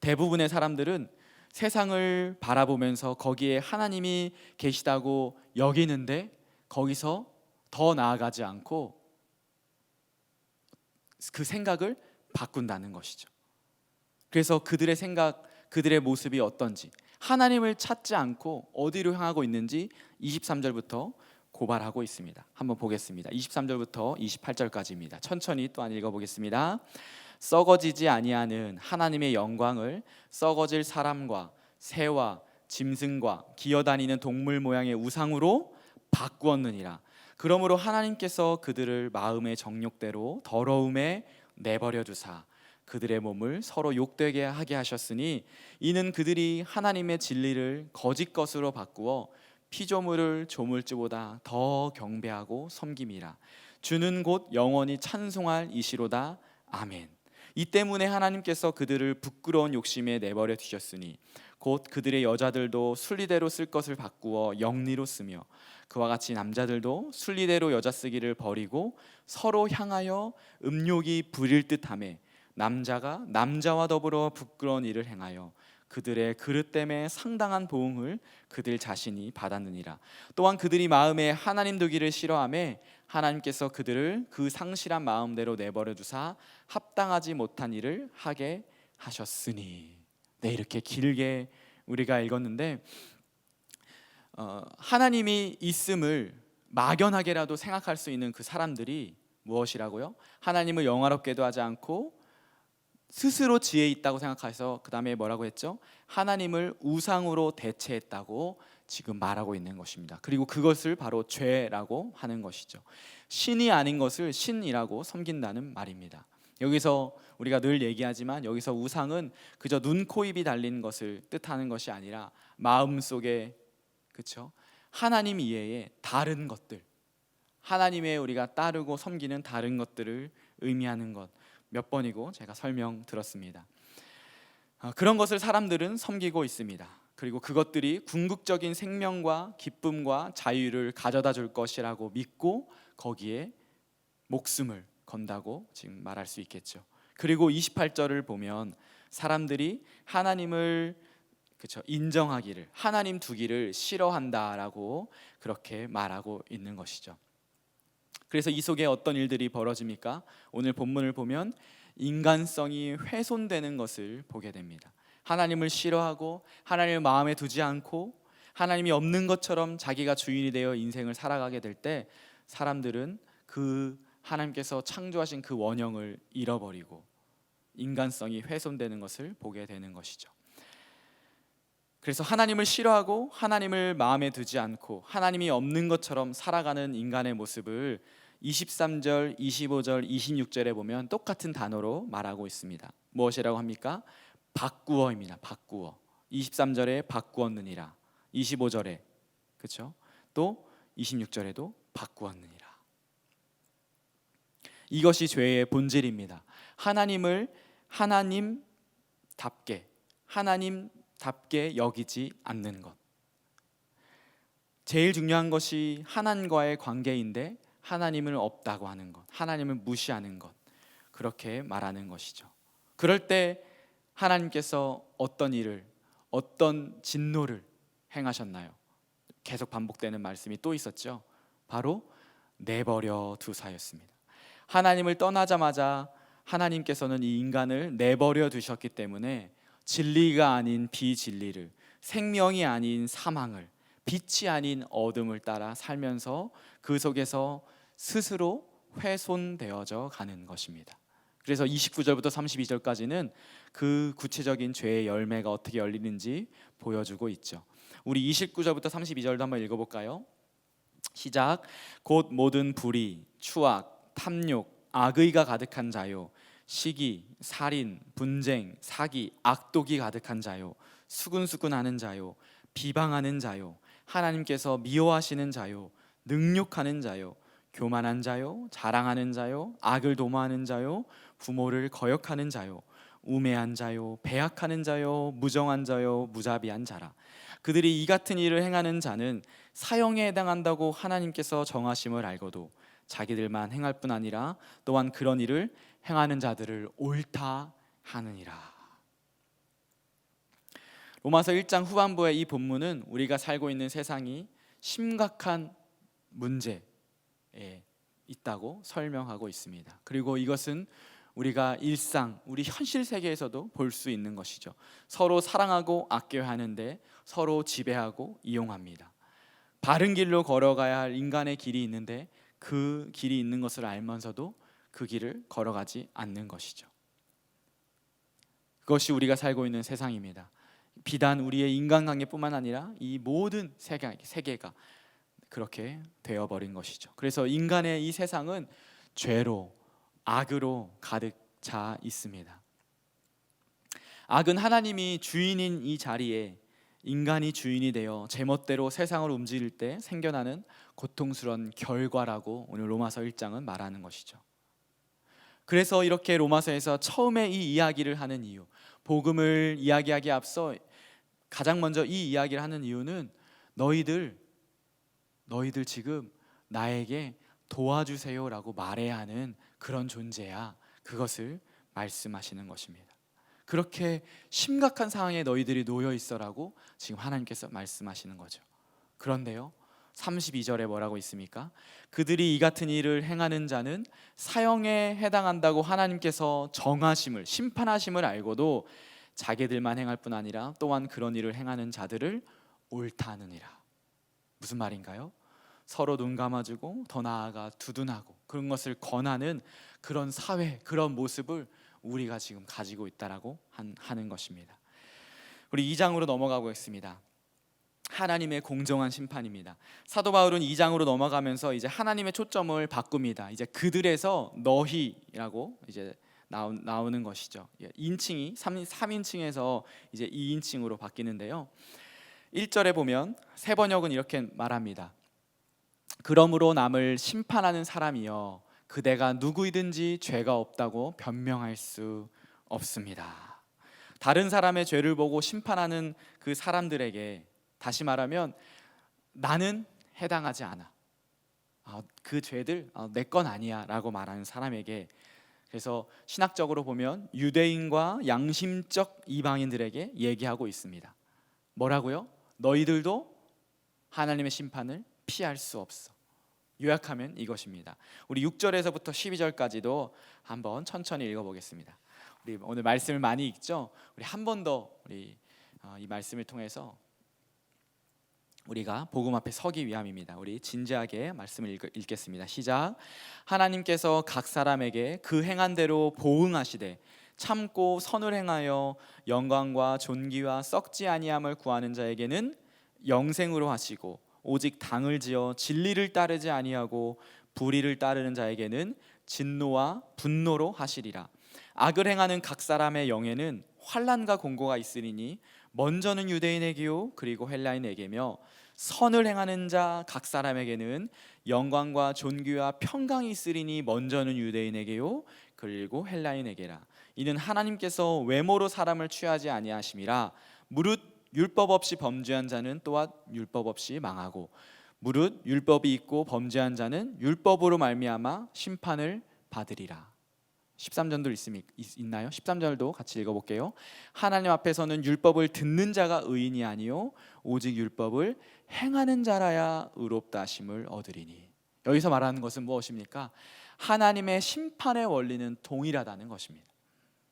대부분의 사람들은 세상을 바라보면서 거기에 하나님이 계시다고 여기는데 거기서 더 나아가지 않고 그 생각을 바꾼다는 것이죠. 그래서 그들의 생각, 그들의 모습이 어떤지, 하나님을 찾지 않고 어디로 향하고 있는지 23절부터 고발하고 있습니다. 한번 보겠습니다. 23절부터 28절까지입니다. 천천히 또한 읽어보겠습니다. 썩어지지 아니하는 하나님의 영광을 썩어질 사람과 새와 짐승과 기어다니는 동물 모양의 우상으로 바꾸었느니라. 그러므로 하나님께서 그들을 마음의 정욕대로 더러움에 내버려 두사 그들의 몸을 서로 욕되게 하게 하셨으니 이는 그들이 하나님의 진리를 거짓 것으로 바꾸어 피조물을 조물주보다 더 경배하고 섬김이라. 주는 곧 영원히 찬송할 이시로다. 아멘. 이 때문에 하나님께서 그들을 부끄러운 욕심에 내버려 두셨으니 곧 그들의 여자들도 순리대로 쓸 것을 바꾸어 영리로 쓰며 그와 같이 남자들도 순리대로 여자 쓰기를 버리고 서로 향하여 음욕이 부릴 듯하며 남자가 남자와 더불어 부끄러운 일을 행하여 그들의 그릇 때문에 상당한 보응을 그들 자신이 받았느니라. 또한 그들이 마음에 하나님 두기를 싫어하며 하나님께서 그들을 그 상실한 마음대로 내버려 두사 합당하지 못한 일을 하게 하셨으니. 네, 이렇게 길게 우리가 읽었는데 하나님이 있음을 막연하게라도 생각할 수 있는 그 사람들이 무엇이라고요? 하나님을 영화롭게도 하지 않고 스스로 지혜 있다고 생각해서 그 다음에 뭐라고 했죠? 하나님을 우상으로 대체했다고 지금 말하고 있는 것입니다. 그리고 그것을 바로 죄라고 하는 것이죠. 신이 아닌 것을 신이라고 섬긴다는 말입니다. 여기서 우리가 늘 얘기하지만 여기서 우상은 그저 눈, 코, 입이 달린 것을 뜻하는 것이 아니라 마음속에, 그렇죠? 하나님 이외에 다른 것들, 하나님의 우리가 따르고 섬기는 다른 것들을 의미하는 것, 몇 번이고 제가 설명 들었습니다. 그런 것을 사람들은 섬기고 있습니다. 그리고 그것들이 궁극적인 생명과 기쁨과 자유를 가져다 줄 것이라고 믿고 거기에 목숨을 건다고 지금 말할 수 있겠죠. 그리고 28절을 보면 사람들이 하나님을 인정하기를, 하나님 두기를 싫어한다라고 그렇게 말하고 있는 것이죠. 그래서 이 속에 어떤 일들이 벌어집니까? 오늘 본문을 보면 인간성이 훼손되는 것을 보게 됩니다. 하나님을 싫어하고 하나님을 마음에 두지 않고 하나님이 없는 것처럼 자기가 주인이 되어 인생을 살아가게 될 때 사람들은 그 하나님께서 창조하신 그 원형을 잃어버리고 인간성이 훼손되는 것을 보게 되는 것이죠. 그래서 하나님을 싫어하고 하나님을 마음에 두지 않고 하나님이 없는 것처럼 살아가는 인간의 모습을 23절, 25절, 26절에 보면 똑같은 단어로 말하고 있습니다. 무엇이라고 합니까? 바꾸어입니다. 바꾸어. 23절에 바꾸었느니라. 25절에, 그렇죠? 또 26절에도 바꾸었느니라. 이것이 죄의 본질입니다. 하나님을 하나님답게 여기지 않는 것. 제일 중요한 것이 하나님과의 관계인데 하나님을 없다고 하는 것, 하나님을 무시하는 것, 그렇게 말하는 것이죠. 그럴 때 하나님께서 어떤 일을, 어떤 진노를 행하셨나요? 계속 반복되는 말씀이 또 있었죠. 바로 내버려 두사였습니다. 하나님을 떠나자마자 하나님께서는 이 인간을 내버려 두셨기 때문에 진리가 아닌 비진리를, 생명이 아닌 사망을, 빛이 아닌 어둠을 따라 살면서 그 속에서 스스로 훼손되어져 가는 것입니다. 그래서 29절부터 32절까지는 그 구체적인 죄의 열매가 어떻게 열리는지 보여주고 있죠. 우리 29절부터 32절도 한번 읽어볼까요? 시작. 곧 모든 불의, 추악, 탐욕, 악의가 가득한 자요, 시기, 살인, 분쟁, 사기, 악독이 가득한 자요, 수근수근하는 자요, 비방하는 자요, 하나님께서 미워하시는 자요, 능욕하는 자요, 교만한 자요, 자랑하는 자요, 악을 도모하는 자요, 부모를 거역하는 자요, 우매한 자요, 배약하는 자요, 무정한 자요, 무자비한 자라. 그들이 이 같은 일을 행하는 자는 사형에 해당한다고 하나님께서 정하심을 알고도 자기들만 행할 뿐 아니라 또한 그런 일을 행하는 자들을 옳다 하느니라. 로마서 1장 후반부의 이 본문은 우리가 살고 있는 세상이 심각한 문제에 있다고 설명하고 있습니다. 그리고 이것은 우리가 일상, 우리 현실 세계에서도 볼 수 있는 것이죠. 서로 사랑하고 아껴야 하는데 서로 지배하고 이용합니다. 바른 길로 걸어가야 할 인간의 길이 있는데 그 길이 있는 것을 알면서도 그 길을 걸어가지 않는 것이죠. 그것이 우리가 살고 있는 세상입니다. 비단 우리의 인간관계뿐만 아니라 이 모든 세계가 그렇게 되어버린 것이죠. 그래서 인간의 이 세상은 죄로, 악으로 가득 차 있습니다. 악은 하나님이 주인인 이 자리에 인간이 주인이 되어 제멋대로 세상을 움직일 때 생겨나는 고통스러운 결과라고 오늘 로마서 1장은 말하는 것이죠. 그래서 이렇게 로마서에서 처음에 이 이야기를 하는 이유, 복음을 이야기하기에 앞서 가장 먼저 이 이야기를 하는 이유는 너희들 지금 나에게 도와주세요라고 말해야 하는 그런 존재야. 그것을 말씀하시는 것입니다. 그렇게 심각한 상황에 너희들이 놓여 있어라고 지금 하나님께서 말씀하시는 거죠. 그런데요, 32절에 뭐라고 있습니까? 그들이 이 같은 일을 행하는 자는 사형에 해당한다고 하나님께서 정하심을, 심판하심을 알고도 자기들만 행할 뿐 아니라 또한 그런 일을 행하는 자들을 옳다 하느니라. 무슨 말인가요? 서로 눈 감아주고 더 나아가 두둔하고 그런 것을 권하는 그런 사회, 그런 모습을 우리가 지금 가지고 있다라고 하는 것입니다. 우리 2장으로 넘어가고 있습니다. 하나님의 공정한 심판입니다. 사도 바울은 2장으로 넘어가면서 이제 하나님의 초점을 바꿉니다. 이제 그들에서 너희라고 이제 나오는 것이죠. 인칭이 3인칭에서 이제 2인칭으로 바뀌는데요. 1절에 보면 세 번역은 이렇게 말합니다. 그러므로 남을 심판하는 사람이여 그대가 누구이든지 죄가 없다고 변명할 수 없습니다. 다른 사람의 죄를 보고 심판하는 그 사람들에게, 다시 말하면 나는 해당하지 않아, 그 죄들 내 건 아니야 라고 말하는 사람에게, 그래서 신학적으로 보면 유대인과 양심적 이방인들에게 얘기하고 있습니다. 뭐라고요? 너희들도 하나님의 심판을 피할 수 없어. 요약하면 이것입니다. 우리 6절에서부터 12절까지도 한번 천천히 읽어보겠습니다. 우리 오늘 말씀을 많이 읽죠. 우리 한 번 더 우리 이 말씀을 통해서 우리가 복음 앞에 서기 위함입니다. 우리 진지하게 말씀을 읽겠습니다. 시작. 하나님께서 각 사람에게 그 행한 대로 보응하시되 참고 선을 행하여 영광과 존귀와 썩지 아니함을 구하는 자에게는 영생으로 하시고 오직 당을 지어 진리를 따르지 아니하고 불의를 따르는 자에게는 진노와 분노로 하시리라. 악을 행하는 각 사람의 영에는 환난과 공고가 있으리니 먼저는 유대인에게요 그리고 헬라인에게며 선을 행하는 자 각 사람에게는 영광과 존귀와 평강이 있으리니 먼저는 유대인에게요 그리고 헬라인에게라. 이는 하나님께서 외모로 사람을 취하지 아니하심이라. 무릇 율법 없이 범죄한 자는 또한 율법 없이 망하고 무릇 율법이 있고 범죄한 자는 율법으로 말미암아 심판을 받으리라. 13절도 있나요? 13절도 같이 읽어볼게요. 하나님 앞에서는 율법을 듣는 자가 의인이 아니요 오직 율법을 행하는 자라야 의롭다 하심을 얻으리니. 여기서 말하는 것은 무엇입니까? 하나님의 심판의 원리는 동일하다는 것입니다.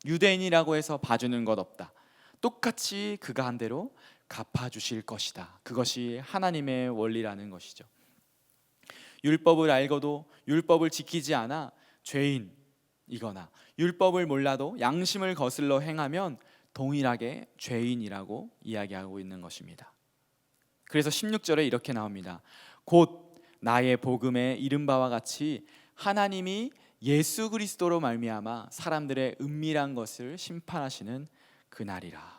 유대인이라고 해서 봐주는 것 없다. 똑같이 그가 한 대로 갚아주실 것이다. 그것이 하나님의 원리라는 것이죠. 율법을 알고도 율법을 지키지 않아 죄인이거나 율법을 몰라도 양심을 거슬러 행하면 동일하게 죄인이라고 이야기하고 있는 것입니다. 그래서 16절에 이렇게 나옵니다. 곧 나의 복음에 이른 바와 같이 하나님이 예수 그리스도로 말미암아 사람들의 은밀한 것을 심판하시는 그날이라.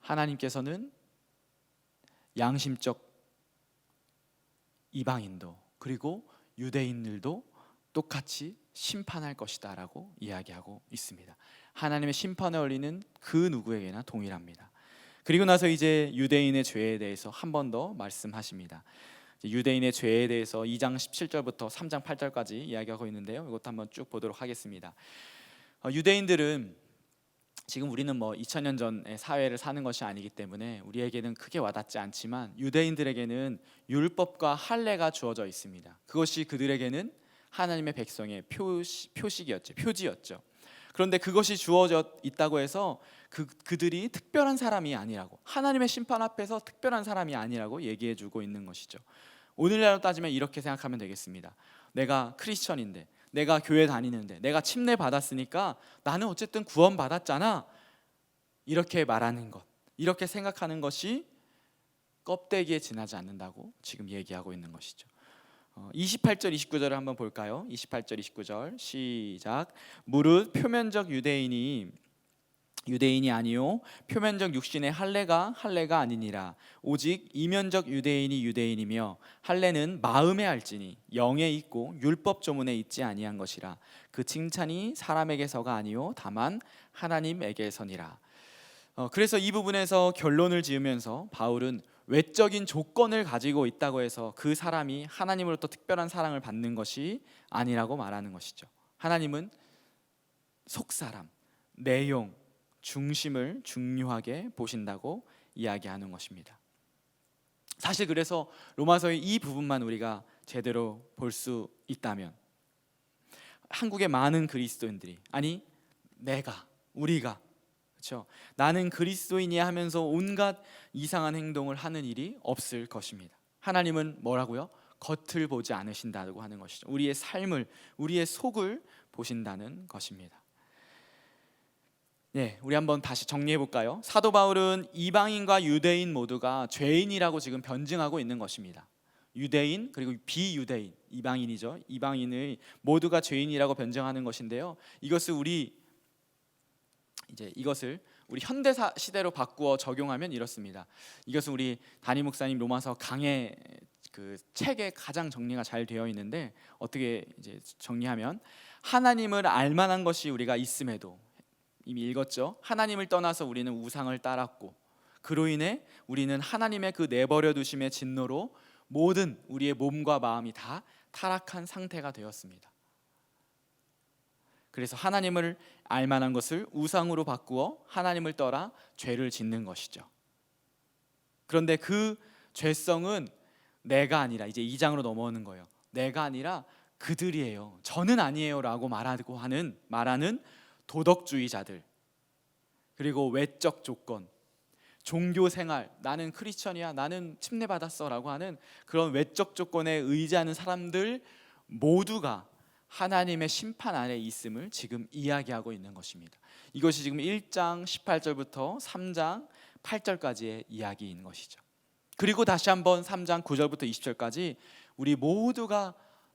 하나님께서는 양심적 이방인도 그리고 유대인들도 똑같이 심판할 것이다 라고 이야기하고 있습니다. 하나님의 심판의 원리는 그 누구에게나 동일합니다. 그리고 나서 이제 유대인의 죄에 대해서 한 번 더 말씀하십니다. 유대인의 죄에 대해서 2장 17절부터 3장 8절까지 이야기하고 있는데요. 이것도 한번 쭉 보도록 하겠습니다. 유대인들은 지금 우리는 2000년 전의 사회를 사는 것이 아니기 때문에 우리에게는 크게 와닿지 않지만 유대인들에게는 율법과 할례가 주어져 있습니다. 그것이 그들에게는 하나님의 백성의 표식이었죠. 표지였죠. 그런데 그것이 주어져 있다고 해서 그들이 특별한 사람이 아니라고, 하나님의 심판 앞에서 특별한 사람이 아니라고 얘기해 주고 있는 것이죠. 오늘날로 따지면 이렇게 생각하면 되겠습니다. 내가 크리스천인데, 내가 교회 다니는데, 내가 침례 받았으니까 나는 어쨌든 구원 받았잖아, 이렇게 말하는 것, 이렇게 생각하는 것이 껍데기에 지나지 않는다고 지금 얘기하고 있는 것이죠. 28절 29절을 한번 볼까요? 28절 29절 시작. 무릇 표면적 유대인이 아니요 표면적 육신의 할례가 아니니라. 오직 이면적 유대인이 유대인이며 할례는 마음에 알지니 영에 있고 율법 조문에 있지 아니한 것이라. 그 칭찬이 사람에게서가 아니요 다만 하나님에게서니라. 그래서 이 부분에서 결론을 지으면서 바울은 외적인 조건을 가지고 있다고 해서 그 사람이 하나님으로부터 특별한 사랑을 받는 것이 아니라고 말하는 것이죠. 하나님은 속사람, 내용, 중심을 중요하게 보신다고 이야기하는 것입니다. 사실 그래서 로마서의 이 부분만 우리가 제대로 볼 수 있다면 한국의 많은 그리스도인들이, 아니 우리가 그렇죠? 나는 그리스도인이야 하면서 온갖 이상한 행동을 하는 일이 없을 것입니다. 하나님은 뭐라고요? 겉을 보지 않으신다고 하는 것이죠. 우리의 삶을, 우리의 속을 보신다는 것입니다. 네, 우리 한번 다시 정리해 볼까요? 사도 바울은 이방인과 유대인 모두가 죄인이라고 지금 변증하고 있는 것입니다. 유대인 그리고 비유대인, 이방인이죠. 이방인의 모두가 죄인이라고 변증하는 것인데요. 이것을 우리 현대 시대로 바꾸어 적용하면 이렇습니다. 이것은 우리 담임 목사님 로마서 강해 그 책에 가장 정리가 잘 되어 있는데, 어떻게 이제 정리하면, 하나님을 알만한 것이 우리가 있음에도, 이미 읽었죠. 하나님을 떠나서 우리는 우상을 따랐고, 그로 인해 우리는 하나님의 그 내버려 두심의 진노로 모든 우리의 몸과 마음이 다 타락한 상태가 되었습니다. 그래서 하나님을 알만한 것을 우상으로 바꾸어 하나님을 떠나 죄를 짓는 것이죠. 그런데 그 죄성은 내가 아니라, 이제 2장으로 넘어오는 거예요. 내가 아니라 그들이에요, 저는 아니에요 라고 말하는 도덕주의자들, 그리고 외적 조건, 종교생활, 나는 크리스천이야, 나는 침례받았어 라고 하는 그런 외적 조건에 의지하는 사람들 모두가 하나님의 심판 아래 있음을 지금 이야기하고 있는 것입니다. 이것이 지금 1장 18절부터 3장 8절까지의 이야기인 것이죠. 그리고 다시 한번 3장 9절부터 20절까지 우리 모두가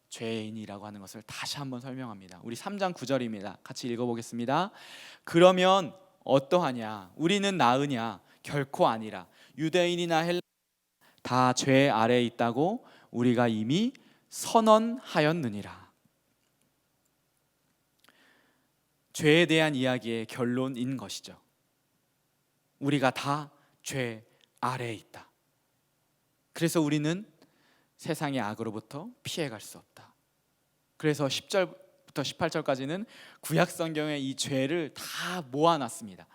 죄인이라고 하는 것을 다시 한번 설명합니다. 우리 3장 9절입니다. 같이 읽어보겠습니다. 그러면 어떠하냐? 우리는 나으냐? 결코 아니라. 유대인이나 헬라 다 죄 아래에 있다고 우리가 이미 선언하였느니라. 죄에 대한 이야기의 결론인 것이죠. 우리가 다 죄 아래에 있다. 그래서 우리는 세상의 악으로부터 피해갈 수 없다. 그래서 10절부터 18절까지는 구약 성경에 이 죄를 다 모아놨습니다.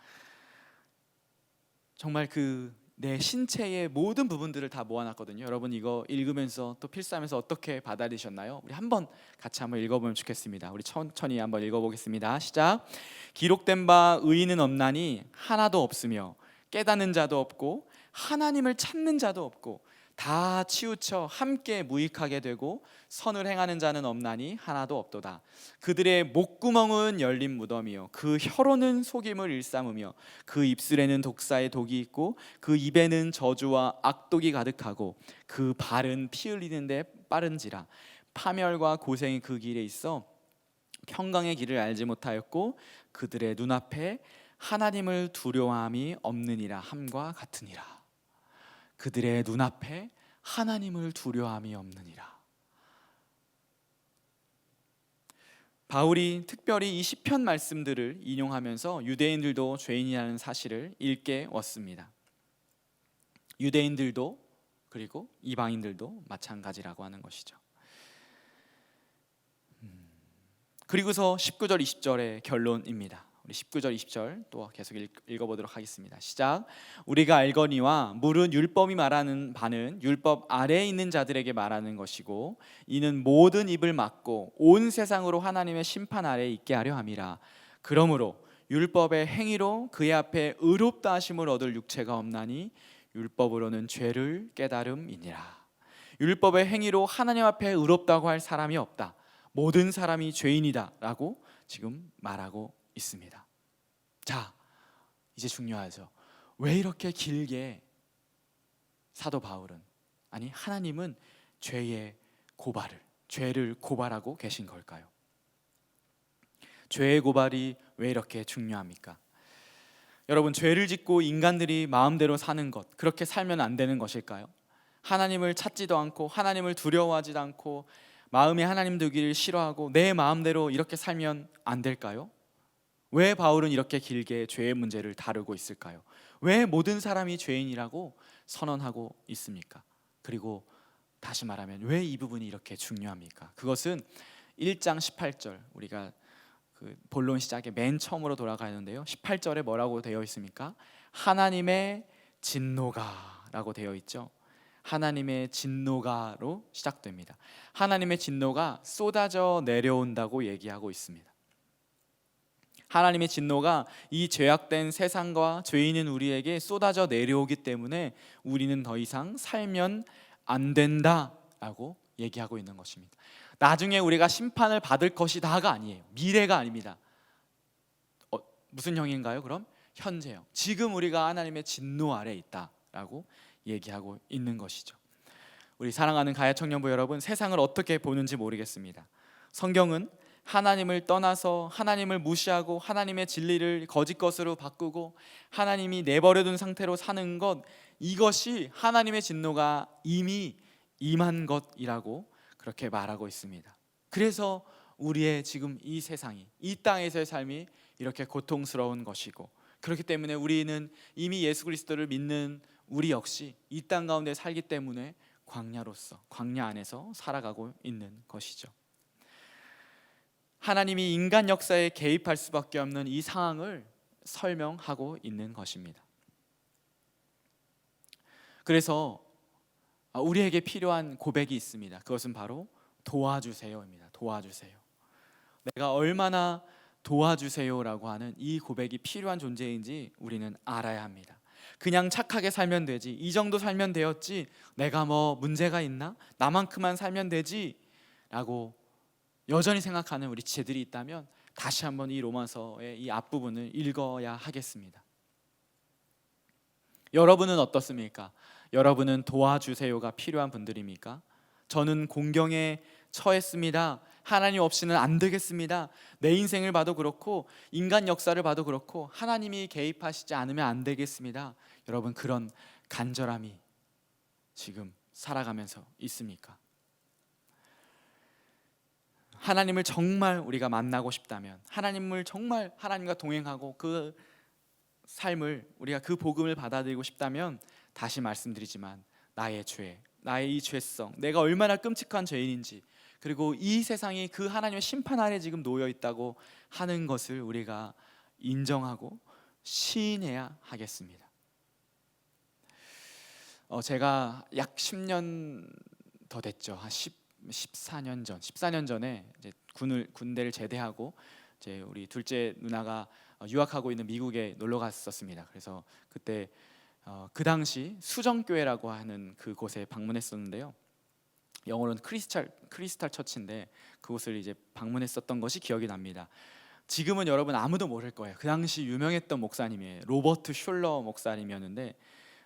정말 내 신체의 모든 부분들을 다 모아놨거든요. 여러분 이거 읽으면서 또 필사하면서 어떻게 받아들이셨나요? 우리 같이 한번 읽어보면 좋겠습니다. 우리 천천히 한번 읽어보겠습니다. 시작. 기록된 바 의인은 없나니 하나도 없으며 깨닫는 자도 없고 하나님을 찾는 자도 없고 다 치우쳐 함께 무익하게 되고 선을 행하는 자는 없나니 하나도 없도다. 그들의 목구멍은 열린 무덤이요 그 혀로는 속임을 일삼으며 그 입술에는 독사의 독이 있고 그 입에는 저주와 악독이 가득하고 그 발은 피 흘리는데 빠른지라. 파멸과 고생이 그 길에 있어 평강의 길을 알지 못하였고 그들의 눈앞에 하나님을 두려워함이 없느니라 함과 같으니라. 그들의 눈앞에 하나님을 두려워함이 없느니라. 바울이 특별히 이 시편 말씀들을 인용하면서 유대인들도 죄인이라는 사실을 일깨웠습니다. 유대인들도 그리고 이방인들도 마찬가지라고 하는 것이죠. 그리고서 19절 20절의 결론입니다. 우리 19절 20절 또 계속 읽어보도록 하겠습니다. 시작. 우리가 알거니와 물은 율법이 말하는 바는 율법 아래에 있는 자들에게 말하는 것이고 이는 모든 입을 막고 온 세상으로 하나님의 심판 아래에 있게 하려 함이라. 그러므로 율법의 행위로 그의 앞에 의롭다 하심을 얻을 육체가 없나니 율법으로는 죄를 깨달음이니라. 율법의 행위로 하나님 앞에 의롭다고 할 사람이 없다. 모든 사람이 죄인이다 라고 지금 말하고 있습니다. 자, 이제 중요하죠. 왜 이렇게 길게 사도 바울은, 아니 하나님은 죄를 고발하고 계신 걸까요? 죄의 고발이 왜 이렇게 중요합니까? 여러분, 죄를 짓고 인간들이 마음대로 사는 것, 그렇게 살면 안 되는 것일까요? 하나님을 찾지도 않고 하나님을 두려워하지도 않고 마음에 하나님 두기를 싫어하고 내 마음대로 이렇게 살면 안 될까요? 왜 바울은 이렇게 길게 죄의 문제를 다루고 있을까요? 왜 모든 사람이 죄인이라고 선언하고 있습니까? 그리고 다시 말하면 왜 이 부분이 이렇게 중요합니까? 그것은 1장 18절, 우리가 그 본론 시작에 맨 처음으로 돌아가는데요, 18절에 뭐라고 되어 있습니까? 하나님의 진노가 라고 되어 있죠. 하나님의 진노가로 시작됩니다. 하나님의 진노가 쏟아져 내려온다고 얘기하고 있습니다. 하나님의 진노가 이 죄악된 세상과 죄인인 우리에게 쏟아져 내려오기 때문에 우리는 더 이상 살면 안 된다라고 얘기하고 있는 것입니다. 나중에 우리가 심판을 받을 것이다가 아니에요. 미래가 아닙니다. 무슨 형인가요? 그럼 현재형. 지금 우리가 하나님의 진노 아래 있다라고 얘기하고 있는 것이죠. 우리 사랑하는 가야 청년부 여러분, 세상을 어떻게 보는지 모르겠습니다. 성경은 하나님을 떠나서 하나님을 무시하고 하나님의 진리를 거짓 것으로 바꾸고 하나님이 내버려둔 상태로 사는 것, 이것이 하나님의 진노가 이미 임한 것이라고 그렇게 말하고 있습니다. 그래서 우리의 지금 이 세상이, 이 땅에서의 삶이 이렇게 고통스러운 것이고, 그렇기 때문에 우리는 이미 예수 그리스도를 믿는 우리 역시 이 땅 가운데 살기 때문에 광야 안에서 살아가고 있는 것이죠. 하나님이 인간 역사에 개입할 수밖에 없는 이 상황을 설명하고 있는 것입니다. 그래서 우리에게 필요한 고백이 있습니다. 그것은 바로 도와주세요입니다. 도와주세요. 내가 얼마나 도와주세요라고 하는 이 고백이 필요한 존재인지 우리는 알아야 합니다. 그냥 착하게 살면 되지, 이 정도 살면 되었지, 내가 뭐 문제가 있나? 나만큼만 살면 되지 라고 여전히 생각하는 우리 지체들이 있다면 다시 한번 이 로마서의 이 앞부분을 읽어야 하겠습니다. 여러분은 어떻습니까? 여러분은 도와주세요가 필요한 분들입니까? 저는 공경에 처했습니다. 하나님 없이는 안 되겠습니다. 내 인생을 봐도 그렇고 인간 역사를 봐도 그렇고 하나님이 개입하시지 않으면 안 되겠습니다. 여러분, 그런 간절함이 지금 살아가면서 있습니까? 하나님을 정말 우리가 만나고 싶다면, 하나님을 정말 하나님과 동행하고 그 삶을, 우리가 그 복음을 받아들이고 싶다면, 다시 말씀드리지만 나의 죄, 나의 이 죄성, 내가 얼마나 끔찍한 죄인인지, 그리고 이 세상이 그 하나님의 심판 아래 지금 놓여 있다고 하는 것을 우리가 인정하고 시인해야 하겠습니다. 제가 약 10년 더 됐죠. 한 14년 전에 이제 군대를 제대하고 이제 우리 둘째 누나가 유학하고 있는 미국에 놀러 갔었습니다. 그래서 그때 그 당시 수정교회라고 하는 그곳에 방문했었는데요. 영어로는 크리스탈 처치인데 그곳을 이제 방문했었던 것이 기억이 납니다. 지금은 여러분 아무도 모를 거예요. 그 당시 유명했던 목사님이에요. 로버트 슐러 목사님이었는데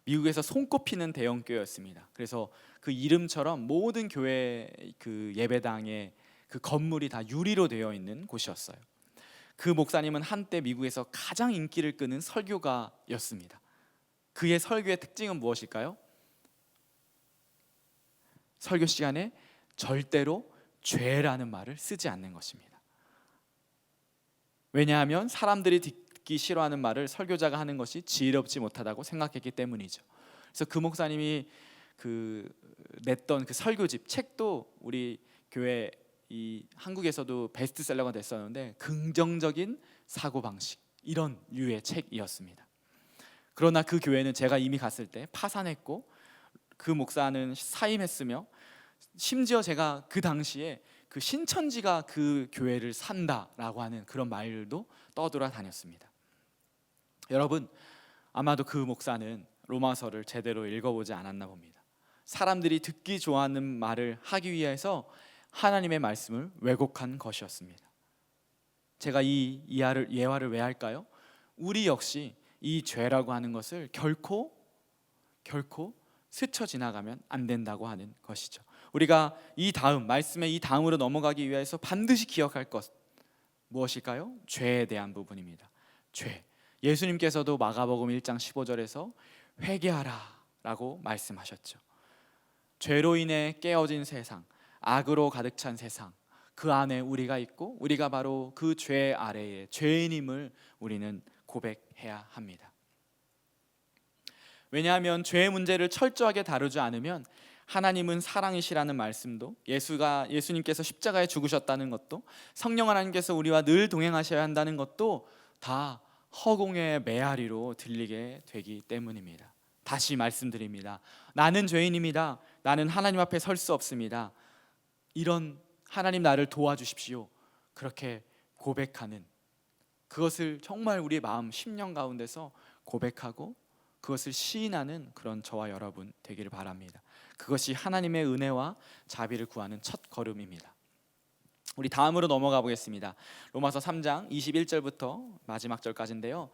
미국에서 손꼽히는 대형 교회였습니다. 그래서 그 이름처럼 모든 교회 그 예배당의 그 건물이 다 유리로 되어 있는 곳이었어요. 그 목사님은 한때 미국에서 가장 인기를 끄는 설교가였습니다. 그의 설교의 특징은 무엇일까요? 설교 시간에 절대로 죄라는 말을 쓰지 않는 것입니다. 왜냐하면 사람들이 듣기 싫어하는 말을 설교자가 하는 것이 지혜롭지 못하다고 생각했기 때문이죠. 그래서 그 목사님이 냈던 그 설교집 책도 우리 교회 이 한국에서도 베스트셀러가 됐었는데, 긍정적인 사고방식, 이런 류의 책이었습니다. 그러나 그 교회는 제가 이미 갔을 때 파산했고 그 목사는 사임했으며 심지어 제가 그 당시에 그 신천지가 그 교회를 산다라고 하는 그런 말도 떠돌아다녔습니다. 여러분, 아마도 그 목사는 로마서를 제대로 읽어보지 않았나 봅니다. 사람들이 듣기 좋아하는 말을 하기 위해서 하나님의 말씀을 왜곡한 것이었습니다. 제가 이 예화를 왜 할까요? 우리 역시 이 죄라고 하는 것을 결코 스쳐 지나가면 안 된다고 하는 것이죠. 우리가 이 다음 말씀의 이 다음으로 넘어가기 위해서 반드시 기억할 것 무엇일까요? 죄에 대한 부분입니다. 죄. 예수님께서도 마가복음 1장 15절에서 회개하라 라고 말씀하셨죠. 죄로 인해 깨어진 세상, 악으로 가득 찬 세상, 그 안에 우리가 있고 우리가 바로 그 죄 아래에 죄인임을 우리는 고백해야 합니다. 왜냐하면 죄의 문제를 철저하게 다루지 않으면 하나님은 사랑이시라는 말씀도, 예수님께서 십자가에 죽으셨다는 것도, 성령 하나님께서 우리와 늘 동행하셔야 한다는 것도 다 허공의 메아리로 들리게 되기 때문입니다. 다시 말씀드립니다. 나는 죄인입니다. 나는 하나님 앞에 설 수 없습니다. 이런 하나님 나를 도와주십시오. 그렇게 고백하는, 그것을 정말 우리의 마음 심령 가운데서 고백하고 그것을 시인하는 그런 저와 여러분 되기를 바랍니다. 그것이 하나님의 은혜와 자비를 구하는 첫 걸음입니다. 우리 다음으로 넘어가 보겠습니다. 로마서 3장 21절부터 마지막 절까지인데요.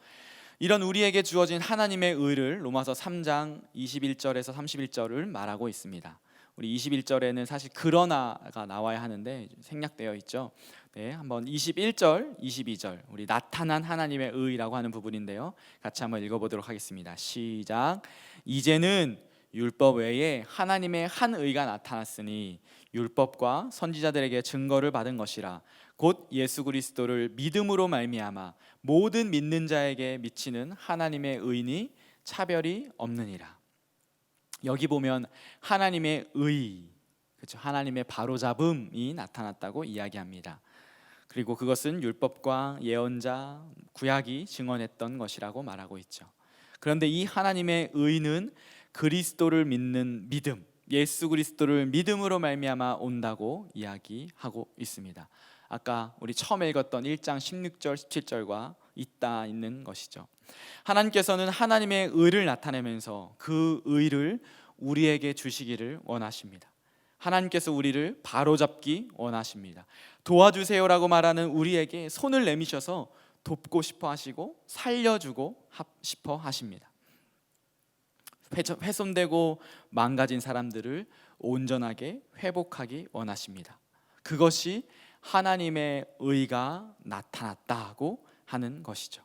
이런 우리에게 주어진 하나님의 의를 로마서 3장 21절에서 31절을 말하고 있습니다. 우리 21절에는 사실 그러나가 나와야 하는데 생략되어 있죠. 네, 한번 21절, 22절 우리 나타난 하나님의 의라고 하는 부분인데요. 같이 한번 읽어보도록 하겠습니다. 시작. 이제는 율법 외에 하나님의 한 의가 나타났으니 율법과 선지자들에게 증거를 받은 것이라. 곧 예수 그리스도를 믿음으로 말미암아 모든 믿는 자에게 미치는 하나님의 의니 차별이 없느니라. 여기 보면 하나님의 의, 그렇죠? 하나님의 바로잡음이 나타났다고 이야기합니다. 그리고 그것은 율법과 예언자, 구약이 증언했던 것이라고 말하고 있죠. 그런데 이 하나님의 의는 그리스도를 믿는 믿음, 예수 그리스도를 믿음으로 말미암아 온다고 이야기하고 있습니다. 아까 우리 처음에 읽었던 1장 16절, 17절과 있는 것이죠. 하나님께서는 하나님의 의를 나타내면서 그 의를 우리에게 주시기를 원하십니다. 하나님께서 우리를 바로잡기 원하십니다. 도와주세요라고 말하는 우리에게 손을 내미셔서 돕고 싶어 하시고 살려주고 싶어 하십니다. 훼손되고 망가진 사람들을 온전하게 회복하기 원하십니다. 그것이 하나님의 의가 나타났다고 하는 것이죠.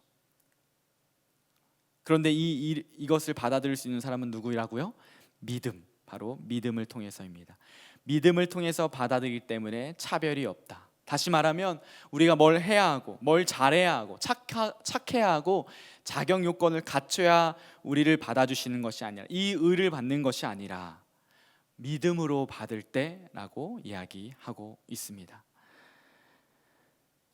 그런데 이것을 받아들일 수 있는 사람은 누구라고요? 믿음, 바로 믿음을 통해서입니다. 믿음을 통해서 받아들이기 때문에 차별이 없다. 다시 말하면 우리가 뭘 해야 하고 뭘 잘해야 하고 착해야 하고 자격 요건을 갖춰야 우리를 받아주시는 것이 아니라, 이 의를 받는 것이 아니라 믿음으로 받을 때라고 이야기하고 있습니다.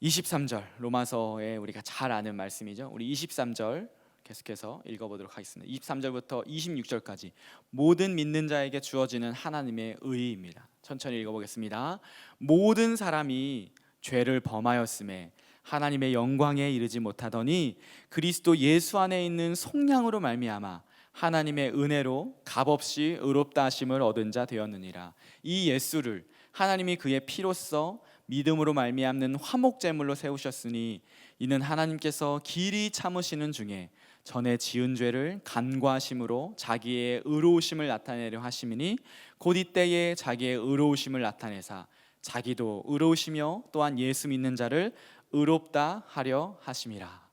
23절 로마서에 우리가 잘 아는 말씀이죠. 우리 23절 계속해서 읽어보도록 하겠습니다. 23절부터 26절까지 모든 믿는 자에게 주어지는 하나님의 의입니다. 천천히 읽어보겠습니다. 모든 사람이 죄를 범하였음에 하나님의 영광에 이르지 못하더니 그리스도 예수 안에 있는 속량으로 말미암아 하나님의 은혜로 값없이 의롭다 하심을 얻은 자 되었느니라. 이 예수를 하나님이 그의 피로써 믿음으로 말미암는 화목제물로 세우셨으니 이는 하나님께서 길이 참으시는 중에 전에 지은 죄를 간과하심으로 자기의 의로우심을 나타내려 하심이니 곧 이때에 자기의 의로우심을 나타내사 자기도 의로우시며 또한 예수 믿는 자를 의롭다 하려 하심이라.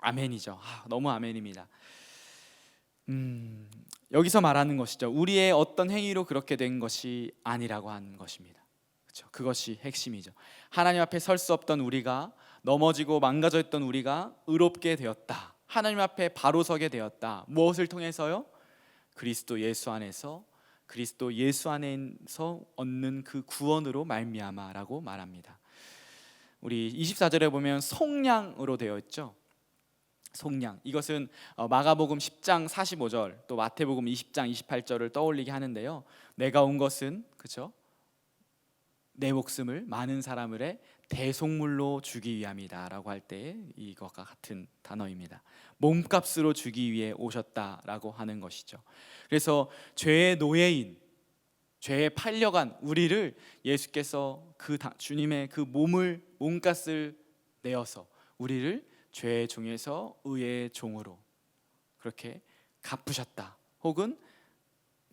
아멘이죠. 너무 아멘입니다. 여기서 말하는 것이죠. 우리의 어떤 행위로 그렇게 된 것이 아니라고 하는 것입니다. 그렇죠? 그것이 핵심이죠. 하나님 앞에 설 수 없던 우리가, 넘어지고 망가져 있던 우리가 의롭게 되었다. 하나님 앞에 바로 서게 되었다. 무엇을 통해서요? 그리스도 예수 안에서, 그리스도 예수 안에서 얻는 그 구원으로 말미암아라고 말합니다. 우리 24절에 보면 속량으로 되어 있죠. 속량. 이것은 마가복음 10장 45절 또 마태복음 20장 28절을 떠올리게 하는데요. 내가 온 것은 그렇죠? 내 목숨을 많은 사람을 대속물로 주기 위함이다라고 할 때 이것과 같은 단어입니다. 몸값으로 주기 위해 오셨다라고 하는 것이죠. 그래서 죄의 노예인, 죄에 팔려간 우리를 예수께서 주님의 그 몸값을 내어서 우리를 죄의 종에서 의의 종으로 그렇게 갚으셨다, 혹은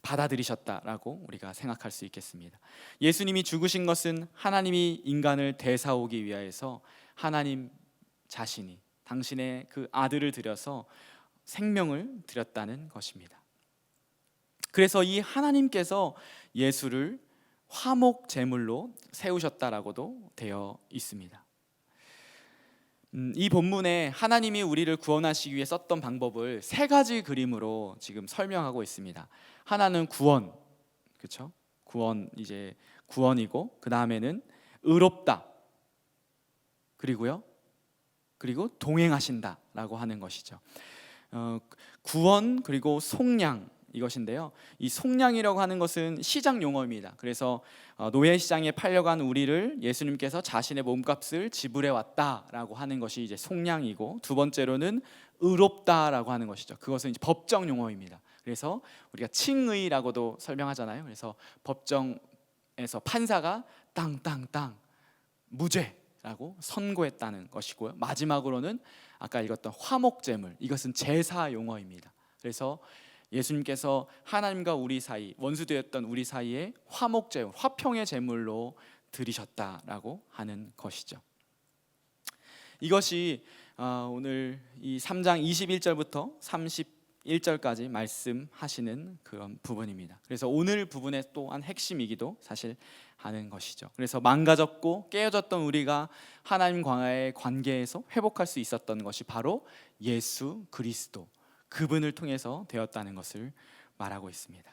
받아들이셨다라고 우리가 생각할 수 있겠습니다. 예수님이 죽으신 것은 하나님이 인간을 되사오기 위하여서 하나님 자신이 당신의 그 아들을 들여서 생명을 드렸다는 것입니다. 그래서 이 하나님께서 예수를 화목 제물로 세우셨다라고도 되어 있습니다. 이 본문에 하나님이 우리를 구원하시기 위해 썼던 방법을 세 가지 그림으로 지금 설명하고 있습니다. 하나는 구원, 그렇죠? 이제 구원이고, 그 다음에는 의롭다, 그리고 동행하신다라고 하는 것이죠. 구원 그리고 속량, 이것인데요. 이 속량이라고 하는 것은 시장 용어입니다. 그래서 노예 시장에 팔려간 우리를 예수님께서 자신의 몸값을 지불해 왔다라고 하는 것이 이제 속량이고, 두 번째로는 의롭다라고 하는 것이죠. 그것은 이제 법정 용어입니다. 그래서 우리가 칭의라고도 설명하잖아요. 그래서 법정에서 판사가 땅땅땅 무죄라고 선고했다는 것이고요. 마지막으로는 아까 읽었던 화목제물, 이것은 제사 용어입니다. 그래서 예수님께서 하나님과 우리 사이, 원수되었던 우리 사이에 화목제물, 화평의 제물로 드리셨다라고 하는 것이죠. 이것이 오늘 이 3장 21절부터 31절까지 말씀하시는 그런 부분입니다. 그래서 오늘 부분의 또한 핵심이기도 사실 하는 것이죠. 그래서 망가졌고 깨어졌던 우리가 하나님과의 관계에서 회복할 수 있었던 것이 바로 예수 그리스도, 그분을 통해서 되었다는 것을 말하고 있습니다.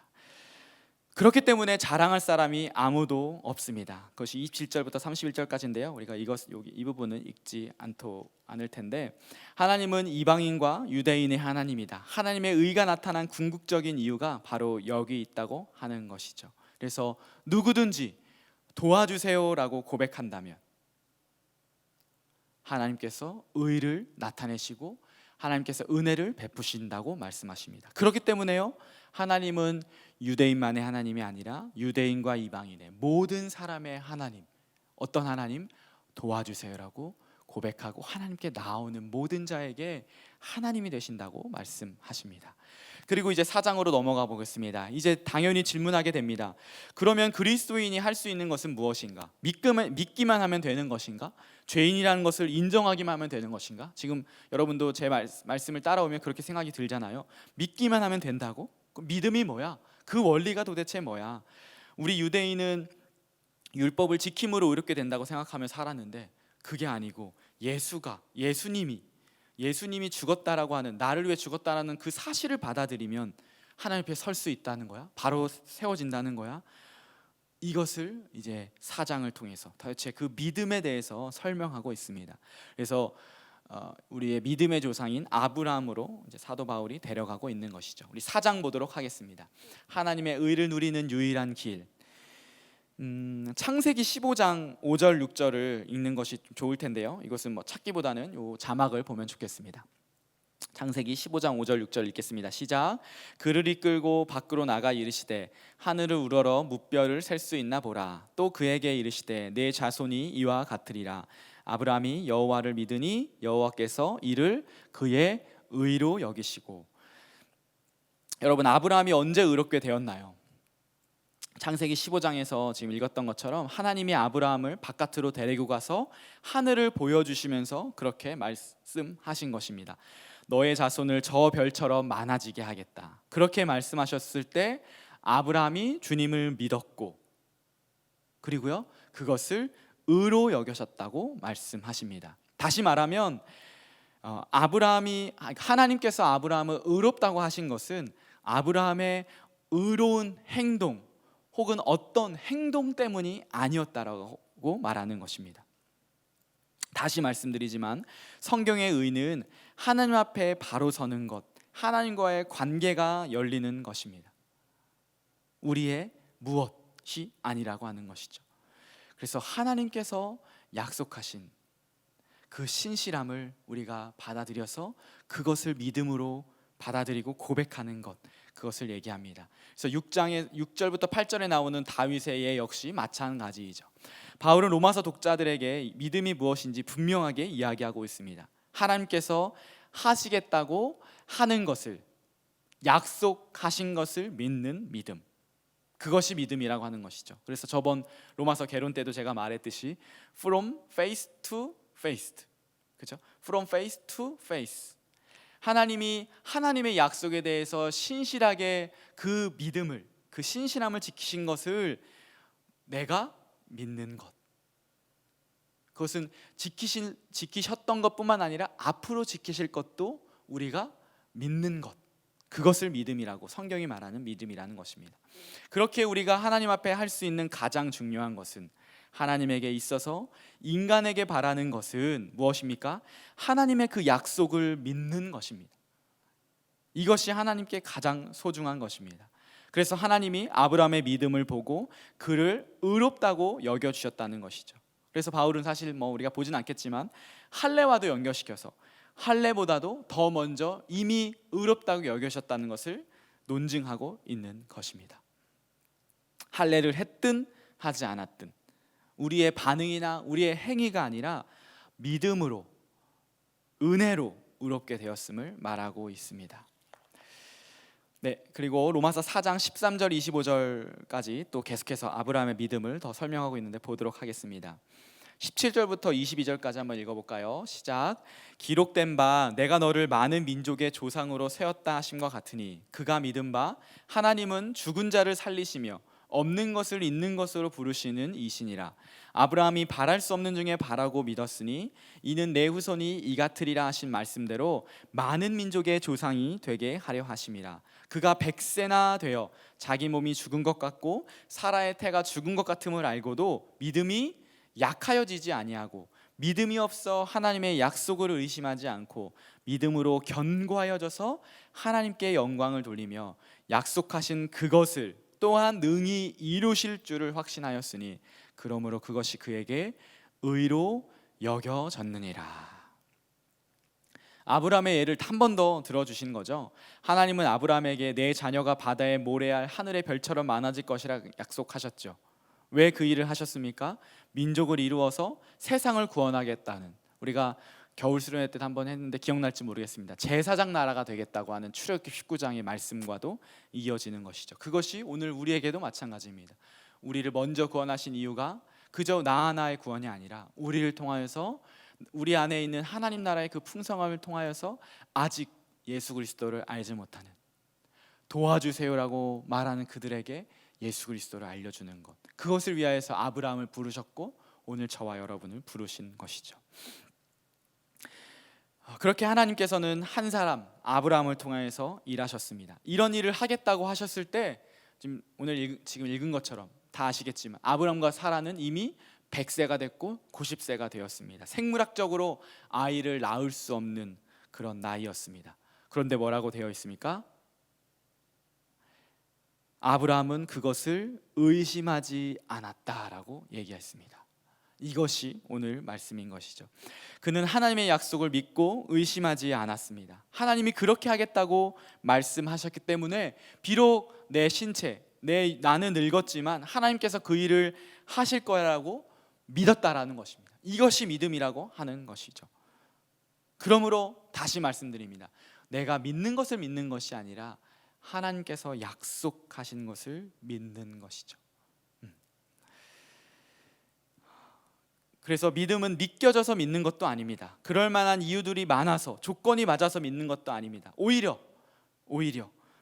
그렇기 때문에 자랑할 사람이 아무도 없습니다. 그것이 27절부터 31절까지인데요. 우리가 이 부분은 읽지 않을 텐데, 하나님은 이방인과 유대인의 하나님이다. 하나님의 의가 나타난 궁극적인 이유가 바로 여기 있다고 하는 것이죠. 그래서 누구든지 도와주세요라고 고백한다면 하나님께서 의를 나타내시고 하나님께서 은혜를 베푸신다고 말씀하십니다. 그렇기 때문에요, 하나님은 유대인만의 하나님이 아니라 유대인과 이방인의 모든 사람의 하나님, 어떤 하나님? 도와주세요라고 고백하고 하나님께 나오는 모든 자에게 하나님이 되신다고 말씀하십니다. 그리고 이제 4장으로 넘어가 보겠습니다. 이제 당연히 질문하게 됩니다. 그러면 그리스도인이 할 수 있는 것은 무엇인가? 믿기만 하면 되는 것인가? 죄인이라는 것을 인정하기만 하면 되는 것인가? 지금 여러분도 제 말씀을 따라오면 그렇게 생각이 들잖아요. 믿기만 하면 된다고? 믿음이 뭐야? 그 원리가 도대체 뭐야? 우리 유대인은 율법을 지킴으로 의롭게 된다고 생각하며 살았는데 그게 아니고 예수님이 죽었다라고 하는, 나를 위해 죽었다라는 그 사실을 받아들이면 하나님 앞에 설 수 있다는 거야. 바로 세워진다는 거야. 이것을 이제 4장을 통해서 도대체 그 믿음에 대해서 설명하고 있습니다. 그래서 우리의 믿음의 조상인 아브라함으로 이제 사도 바울이 데려가고 있는 것이죠. 우리 4장 보도록 하겠습니다. 하나님의 의를 누리는 유일한 길. 창세기 15장 5절 6절을 읽는 것이 좋을 텐데요. 이것은 찾기보다는 요 자막을 보면 좋겠습니다. 창세기 15장 5절 6절 읽겠습니다. 시작. 그를 이끌고 밖으로 나가 이르시되 하늘을 우러러 무뼈를 셀 수 있나 보라. 또 그에게 이르시되 내 자손이 이와 같으리라. 아브라함이 여호와를 믿으니 여호와께서 이를 그의 의로 여기시고. 여러분, 아브라함이 언제 의롭게 되었나요? 창세기 15장에서 지금 읽었던 것처럼 하나님이 아브라함을 바깥으로 데리고 가서 하늘을 보여주시면서 그렇게 말씀하신 것입니다. 너의 자손을 저 별처럼 많아지게 하겠다. 그렇게 말씀하셨을 때 아브라함이 주님을 믿었고, 그리고요 그것을 의로 여기셨다고 말씀하십니다. 다시 말하면 하나님께서 아브라함을 의롭다고 하신 것은 아브라함의 의로운 행동 혹은 어떤 행동 때문이 아니었다라고 말하는 것입니다. 다시 말씀드리지만 성경의 의는 하나님 앞에 바로 서는 것, 하나님과의 관계가 열리는 것입니다. 우리의 무엇이 아니라고 하는 것이죠. 그래서 하나님께서 약속하신 그 신실함을 우리가 받아들여서 그것을 믿음으로 받아들이고 고백하는 것, 그것을 얘기합니다. 그래서 6절부터 8절에 나오는 다윗의 예 역시 마찬가지이죠. 바울은 로마서 독자들에게 믿음이 무엇인지 분명하게 이야기하고 있습니다. 하나님께서 하시겠다고 하는 것을, 약속하신 것을 믿는 믿음, 그것이 믿음이라고 하는 것이죠. 그래서 저번 로마서 개론 때도 제가 말했듯이 from faith to faith, 그죠? from faith to faith. 하나님이 하나님의 약속에 대해서 신실하게 그 믿음을, 그 신실함을 지키신 것을 내가 믿는 것, 그것은 지키셨던 것뿐만 아니라 앞으로 지키실 것도 우리가 믿는 것, 그것을 믿음이라고 성경이 말하는 믿음이라는 것입니다. 그렇게 우리가 하나님 앞에 할 수 있는 가장 중요한 것은, 하나님에게 있어서 인간에게 바라는 것은 무엇입니까? 하나님의 그 약속을 믿는 것입니다. 이것이 하나님께 가장 소중한 것입니다. 그래서 하나님이 아브라함의 믿음을 보고 그를 의롭다고 여겨주셨다는 것이죠. 그래서 바울은 사실 우리가 보진 않겠지만 할례와도 연결시켜서 할례보다도 더 먼저 이미 의롭다고 여겨셨다는 것을 논증하고 있는 것입니다. 할례를 했든 하지 않았든 우리의 반응이나 우리의 행위가 아니라 믿음으로, 은혜로 의롭게 되었음을 말하고 있습니다. 네, 그리고 로마서 4장 13절 25절까지 또 계속해서 아브라함의 믿음을 더 설명하고 있는데 보도록 하겠습니다. 17절부터 22절까지 한번 읽어볼까요? 시작. 기록된 바 내가 너를 많은 민족의 조상으로 세웠다 하심과 같으니 그가 믿은 바 하나님은 죽은 자를 살리시며 없는 것을 있는 것으로 부르시는 이시니라. 아브라함이 바랄 수 없는 중에 바라고 믿었으니 이는 내 후손이 이 같으리라 하신 말씀대로 많은 민족의 조상이 되게 하려 하심이라. 그가 100세나 되어 자기 몸이 죽은 것 같고 사라의 태가 죽은 것 같음을 알고도 믿음이 약하여지지 아니하고 믿음이 없어 하나님의 약속을 의심하지 않고 믿음으로 견고하여져서 하나님께 영광을 돌리며 약속하신 그것을 또한 능히 이루실 줄을 확신하였으니 그러므로 그것이 그에게 의로 여겨졌느니라. 아브라함의 예를 한 번 더 들어주신 거죠. 하나님은 아브라함에게 내 자녀가 바다의 모래알 하늘의 별처럼 많아질 것이라 약속하셨죠. 왜 그 일을 하셨습니까? 민족을 이루어서 세상을 구원하겠다는, 우리가 겨울 수련회 때 한번 했는데 기억날지 모르겠습니다. 제사장 나라가 되겠다고 하는 출애굽기 19장의 말씀과도 이어지는 것이죠. 그것이 오늘 우리에게도 마찬가지입니다. 우리를 먼저 구원하신 이유가 그저 나 하나의 구원이 아니라 우리를 통하여서 우리 안에 있는 하나님 나라의 그 풍성함을 통하여서 아직 예수 그리스도를 알지 못하는, 도와주세요라고 말하는 그들에게 예수 그리스도를 알려주는 것, 그것을 위하여서 아브라함을 부르셨고 오늘 저와 여러분을 부르신 것이죠. 그렇게 하나님께서는 한 사람 아브라함을 통하여서 일하셨습니다. 이런 일을 하겠다고 하셨을 때 지금 읽은 것처럼 다 아시겠지만 아브라함과 사라는 이미 100세가 됐고 90세가 되었습니다. 생물학적으로 아이를 낳을 수 없는 그런 나이였습니다. 그런데 뭐라고 되어 있습니까? 아브라함은 그것을 의심하지 않았다라고 얘기했습니다. 이것이 오늘 말씀인 것이죠. 그는 하나님의 약속을 믿고 의심하지 않았습니다. 하나님이 그렇게 하겠다고 말씀하셨기 때문에 비록 내 신체, 나는 늙었지만 하나님께서 그 일을 하실 거라고 믿었다라는 것입니다. 이것이 믿음이라고 하는 것이죠. 그러므로 다시 말씀드립니다. 내가 믿는 것을 믿는 것이 아니라 하나님께서 약속하신 것을 믿는 것이죠. 그래서 믿음은 믿겨져서 믿는 것도 아닙니다. 그럴 만한 이유들이 많아서 조건이 맞아서 믿는 것도 아닙니다. 오히려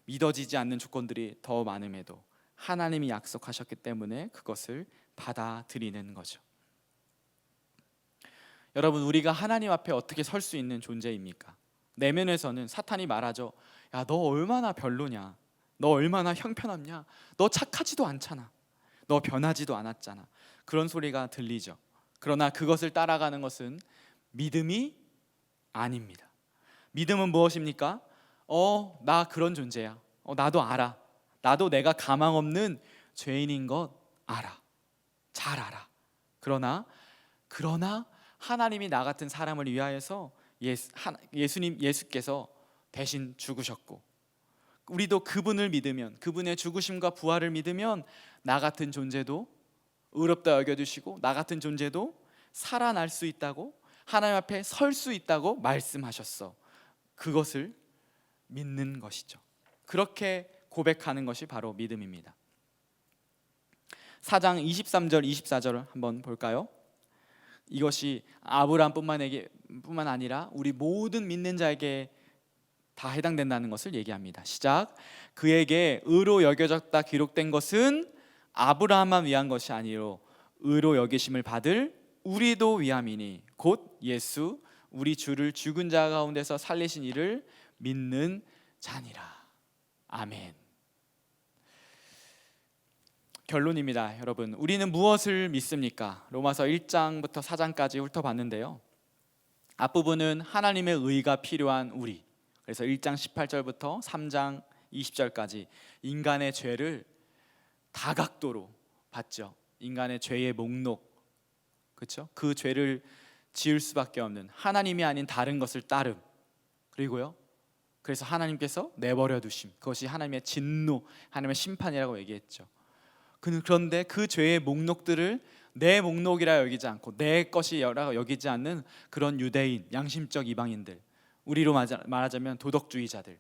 믿어지지 않는 조건들이 더 많음에도 하나님이 약속하셨기 때문에 그것을 받아들이는 거죠. 여러분, 우리가 하나님 앞에 어떻게 설 수 있는 존재입니까? 내면에서는 사탄이 말하죠. 야, 너 얼마나 별로냐, 너 얼마나 형편없냐, 너 착하지도 않잖아, 너 변하지도 않았잖아, 그런 소리가 들리죠. 그러나 그것을 따라가는 것은 믿음이 아닙니다. 믿음은 무엇입니까? 나 그런 존재야. 나도 알아. 나도 내가 가망 없는 죄인인 것 알아. 잘 알아. 그러나 하나님이 나 같은 사람을 위하여서 예수께서 대신 죽으셨고, 우리도 그분을 믿으면, 그분의 죽으심과 부활을 믿으면 나 같은 존재도 의롭다 여겨주시고 나 같은 존재도 살아날 수 있다고, 하나님 앞에 설 수 있다고 말씀하셨어. 그것을 믿는 것이죠. 그렇게 고백하는 것이 바로 믿음입니다. 4장 23절 24절을 한번 볼까요? 이것이 아브라함뿐만 아니라 우리 모든 믿는 자에게 다 해당된다는 것을 얘기합니다. 시작. 그에게 의로 여겨졌다 기록된 것은 아브라함만 위한 것이 아니요 의로 여기심을 받을 우리도 위함이니 곧 예수 우리 주를 죽은 자 가운데서 살리신 이를 믿는 자니라. 아멘. 결론입니다. 여러분, 우리는 무엇을 믿습니까? 로마서 1장부터 4장까지 훑어봤는데요. 앞부분은 하나님의 의가 필요한 우리, 그래서 1장 18절부터 3장 20절까지 인간의 죄를 다각도로 봤죠. 인간의 죄의 목록, 그렇죠? 그 죄를 지을 수밖에 없는 하나님이 아닌 다른 것을 따름, 그리고요, 그래서 하나님께서 내버려 두심, 그것이 하나님의 진노, 하나님의 심판이라고 얘기했죠. 그런데 그 죄의 목록들을 내 목록이라 여기지 않고 내 것이라 여기지 않는 그런 유대인, 양심적 이방인들, 우리로 말하자면 도덕주의자들,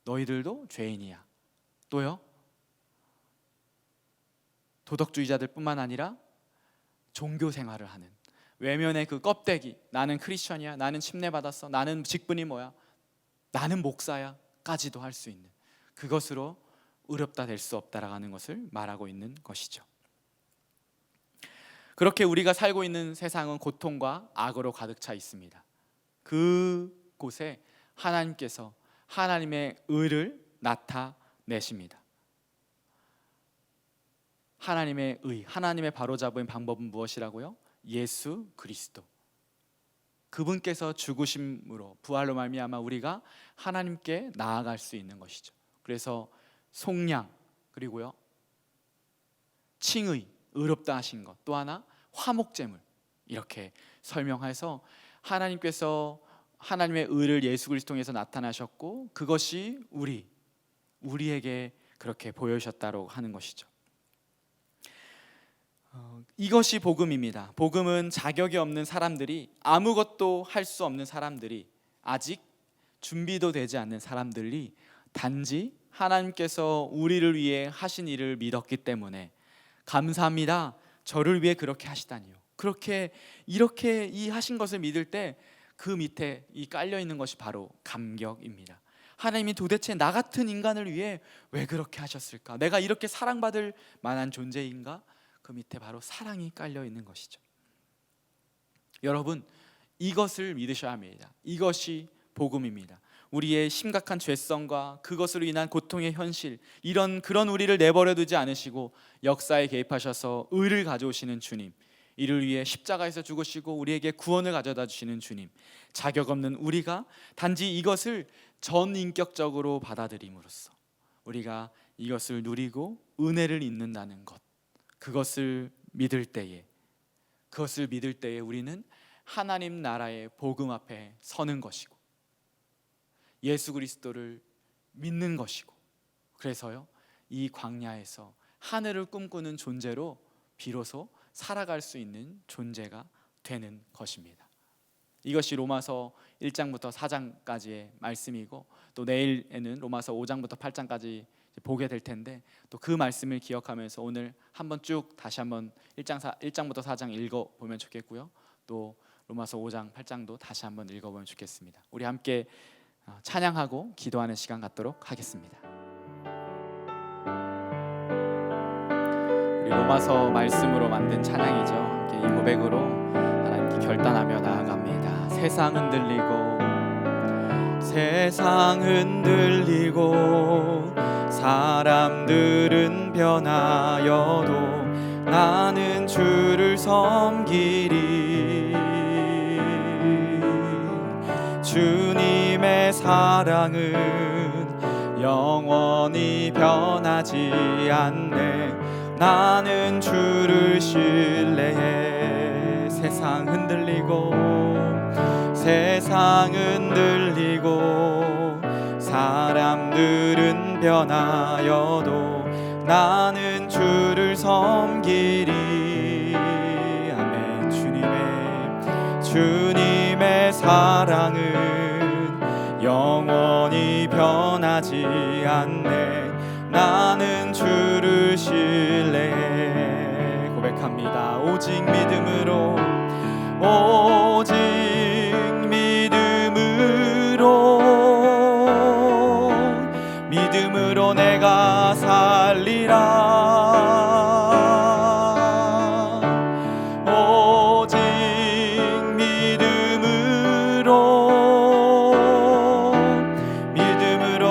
너희들도 죄인이야. 또요, 도덕주의자들 뿐만 아니라 종교 생활을 하는 외면의 그 껍데기, 나는 크리스천이야, 나는 침례받았어, 나는 직분이 뭐야, 나는 목사야 까지도 할 수 있는, 그것으로 의롭다 될 수 없다라는 것을 말하고 있는 것이죠. 그렇게 우리가 살고 있는 세상은 고통과 악으로 가득 차 있습니다. 그곳에 하나님께서 하나님의 의를 나타내십니다. 하나님의 의, 하나님의 바로잡은 방법은 무엇이라고요? 예수 그리스도, 그분께서 죽으심으로 부활로 말미암아 우리가 하나님께 나아갈 수 있는 것이죠. 그래서 속량, 그리고요 칭의, 의롭다 하신 것, 또 하나 화목제물, 이렇게 설명해서 하나님께서 하나님의 의를 예수 그리스도 통해서 나타나셨고 그것이 우리에게 그렇게 보여주셨다고 하는 것이죠. 이것이 복음입니다. 복음은 자격이 없는 사람들이, 아무것도 할 수 없는 사람들이, 아직 준비도 되지 않는 사람들이 단지 하나님께서 우리를 위해 하신 일을 믿었기 때문에 감사합니다, 저를 위해 그렇게 하시다니요, 이렇게 이 하신 것을 믿을 때 그 밑에 이 깔려 있는 것이 바로 감격입니다. 하나님이 도대체 나 같은 인간을 위해 왜 그렇게 하셨을까? 내가 이렇게 사랑받을 만한 존재인가? 그 밑에 바로 사랑이 깔려 있는 것이죠. 여러분, 이것을 믿으셔야 합니다. 이것이 복음입니다. 우리의 심각한 죄성과 그것으로 인한 고통의 현실, 그런 우리를 내버려 두지 않으시고 역사에 개입하셔서 의를 가져오시는 주님, 이를 위해 십자가에서 죽으시고 우리에게 구원을 가져다 주시는 주님, 자격 없는 우리가 단지 이것을 전인격적으로 받아들임으로써 우리가 이것을 누리고 은혜를 잊는다는 것, 그것을 믿을 때에 우리는 하나님 나라의 복음 앞에 서는 것이고 예수 그리스도를 믿는 것이고, 그래서요 이 광야에서 하늘을 꿈꾸는 존재로 비로소 살아갈 수 있는 존재가 되는 것입니다. 이것이 로마서 1장부터 4장까지의 말씀이고, 또 내일에는 로마서 5장부터 8장까지 보게 될 텐데, 또 그 말씀을 기억하면서 오늘 한번 쭉 다시 한번 1장부터 4장 읽어보면 좋겠고요, 또 로마서 5장 8장도 다시 한번 읽어보면 좋겠습니다. 우리 함께 찬양하고 기도하는 시간 갖도록 하겠습니다. 우리 로마서 말씀으로 만든 찬양이죠. 함께 이 고백으로 하나님께 결단하며 나아갑니다. 세상 흔들리고 사람들은 변하여도 나는 주를 섬기리. 사랑은 영원히 변하지 않네. 나는 주를 신뢰해. 세상 흔들리고 사람들은 변하여도 나는 주를 섬기리. 아멘. 주님의 사랑은 영원히 변하지 않네. 나는 주를 신뢰해. 고백합니다. 오직 믿음으로 내가 살리라. 오직 믿음으로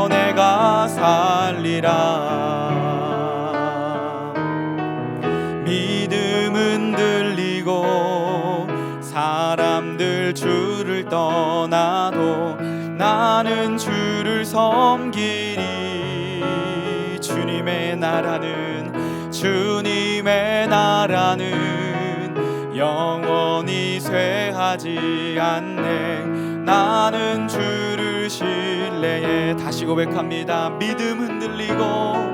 내가 살리라. 믿음은 들리고 사람들 주를 떠나도 나는 주를 섬기리. 주님의 나라는 영원히 쇠하지 않네. 나는 주를 신뢰해. 다시 고백합니다. 믿음은 들리고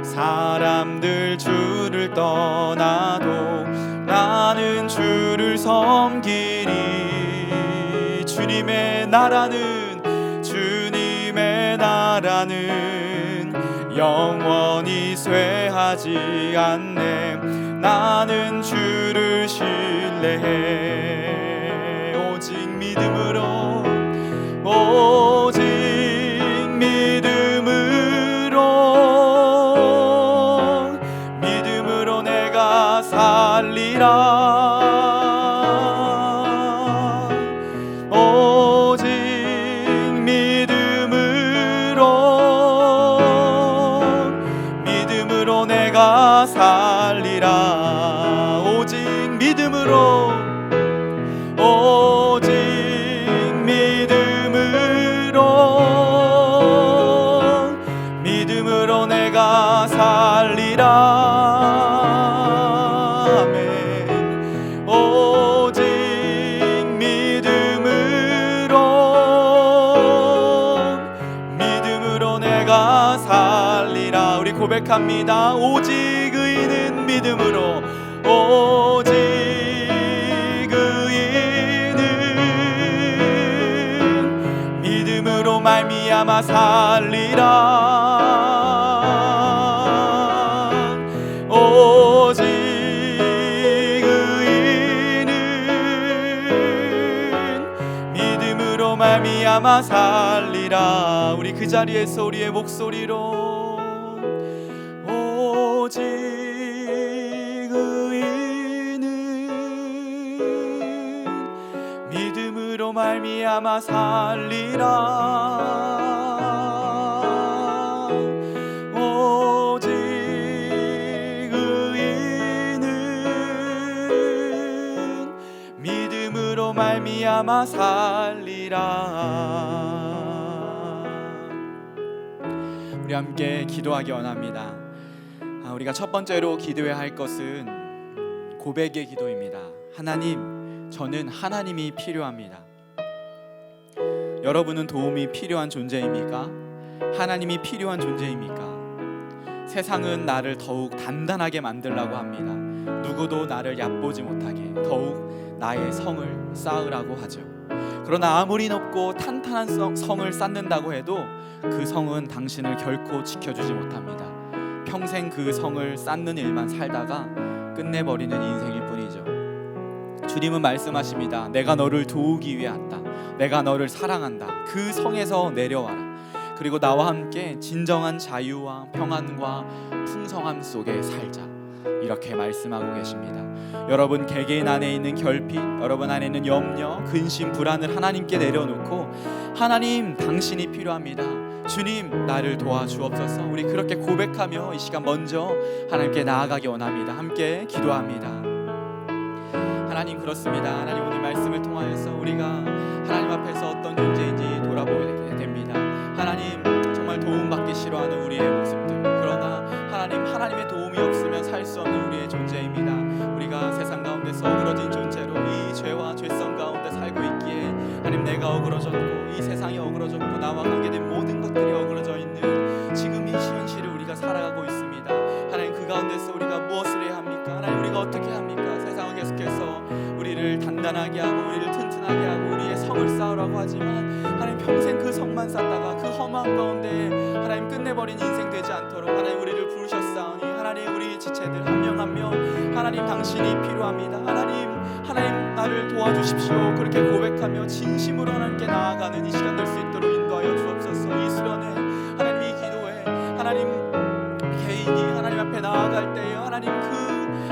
사람들 주를 떠나도 나는 주를 섬기리. 주님의 나라는 영원히 쇠하지 않네. 나는 주를 신뢰해. 오직 믿음으로 내가 살리라. 내가 살리라. 오직 믿음으로 내가 살리라. 아멘. 오직 믿음으로 내가 살리라. 우리 고백합니다. 오직 의인은 믿음으로, 오직 의인은 믿음으로 말미암아 살리라. 오직 의인은 믿음으로 말미암아 살리라. 우리 그 자리에서 우리의 목소리로 오직 의인은 믿음으로 말미암아 살리라. 오직 의인은 믿음으로 말미암아 살리라. 우리 함께 기도하기 원합니다. 우리가 첫 번째로 기도해야 할 것은 고백의 기도입니다. 하나님, 저는 하나님이 필요합니다. 여러분은 도움이 필요한 존재입니까? 하나님이 필요한 존재입니까? 세상은 나를 더욱 단단하게 만들라고 합니다. 누구도 나를 얕보지 못하게 더욱 나의 성을 쌓으라고 하죠. 그러나 아무리 높고 탄탄한 성을 쌓는다고 해도 그 성은 당신을 결코 지켜주지 못합니다. 평생 그 성을 쌓는 일만 살다가 끝내버리는 인생일 뿐이죠. 주님은 말씀하십니다. 내가 너를 도우기 위해 왔다. 내가 너를 사랑한다. 그 성에서 내려와라. 그리고 나와 함께 진정한 자유와 평안과 풍성함 속에 살자. 이렇게 말씀하고 계십니다. 여러분 개개인 안에 있는 결핍, 여러분 안에 있는 염려, 근심, 불안을 하나님께 내려놓고 하나님, 당신이 필요합니다. 주님, 나를 도와주옵소서. 우리 그렇게 고백하며 이 시간 먼저 하나님께 나아가기 원합니다. 함께 기도합니다. 하나님 그렇습니다. 하나님 오늘 말씀을 통하여서 우리가 하나님 앞에서 어떤 존재인지 돌아보게 됩니다. 하나님 정말 도움받기 싫어하는 우리의 모습들, 그러나 하나님의 도움이 없으면 살 수 없는 우리의 존재입니다. 우리가 세상 가운데서 어그러진 존재로 이 죄와 죄성 가운데 살고 있기에 하나님 내가 어그러졌고 이 세상이 어그러졌고 나와 관계된 모든 것들이 어그러져 있는 지금 이 현실을 우리가 살아가고 있습니다. 하나님 그 가운데서 우리가 무엇을 해야 합니까? 하나님 우리가 어떻게 합니까? 세상은 계속해서 우리를 단단하게 하고 우리를 튼튼하게 하고 우리의 성을 쌓으라고 하지만 하나님 평생 그 성만 쌓다가 그 험한 가운데 하나님 끝내버린 인생 되지 않도록 하나님 우리를 부르셨사오니 하나님 우리 지체들 한 명 한 명 하나님 당신이 필요합니다. 하나님 나를 도와주십시오. 그렇게 고백하며 진심으로 하나님께 나아가는 이 시간 될 수 있도록 인도하여 주옵소서. 이 수련회 하나님 이 기도회 하나님 개인이 하나님 앞에 나아갈 때에 하나님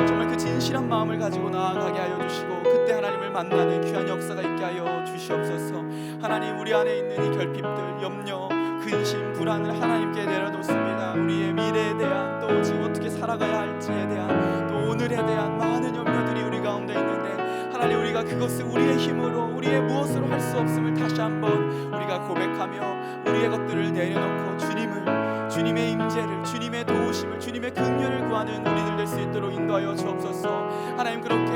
정말 그 진실한 마음을 가지고 나아가게 하여 주시고 그때 하나님을 만나는 귀한 역사가 있게 하여 주시옵소서. 하나님 우리 안에 있는 이 결핍들, 염려, 근심, 불안을 하나님께 내려놓습니다. 우리의 미래에 대한 또 지금 어떻게 살아가야 할지에 대한 또 오늘에 대한 많은 염려들이 우리 가운데 있는데 하나님 우리가 그것을 우리의 힘으로 우리의 무엇으로 할 수 없음을 다시 한번 우리가 고백하며 우리의 것들을 내려놓고 주님의 임재를, 주님의 도우심을, 주님의 긍휼을 구하는 우리들 될 수 있도록 인도하여 주옵소서. 하나님 그렇게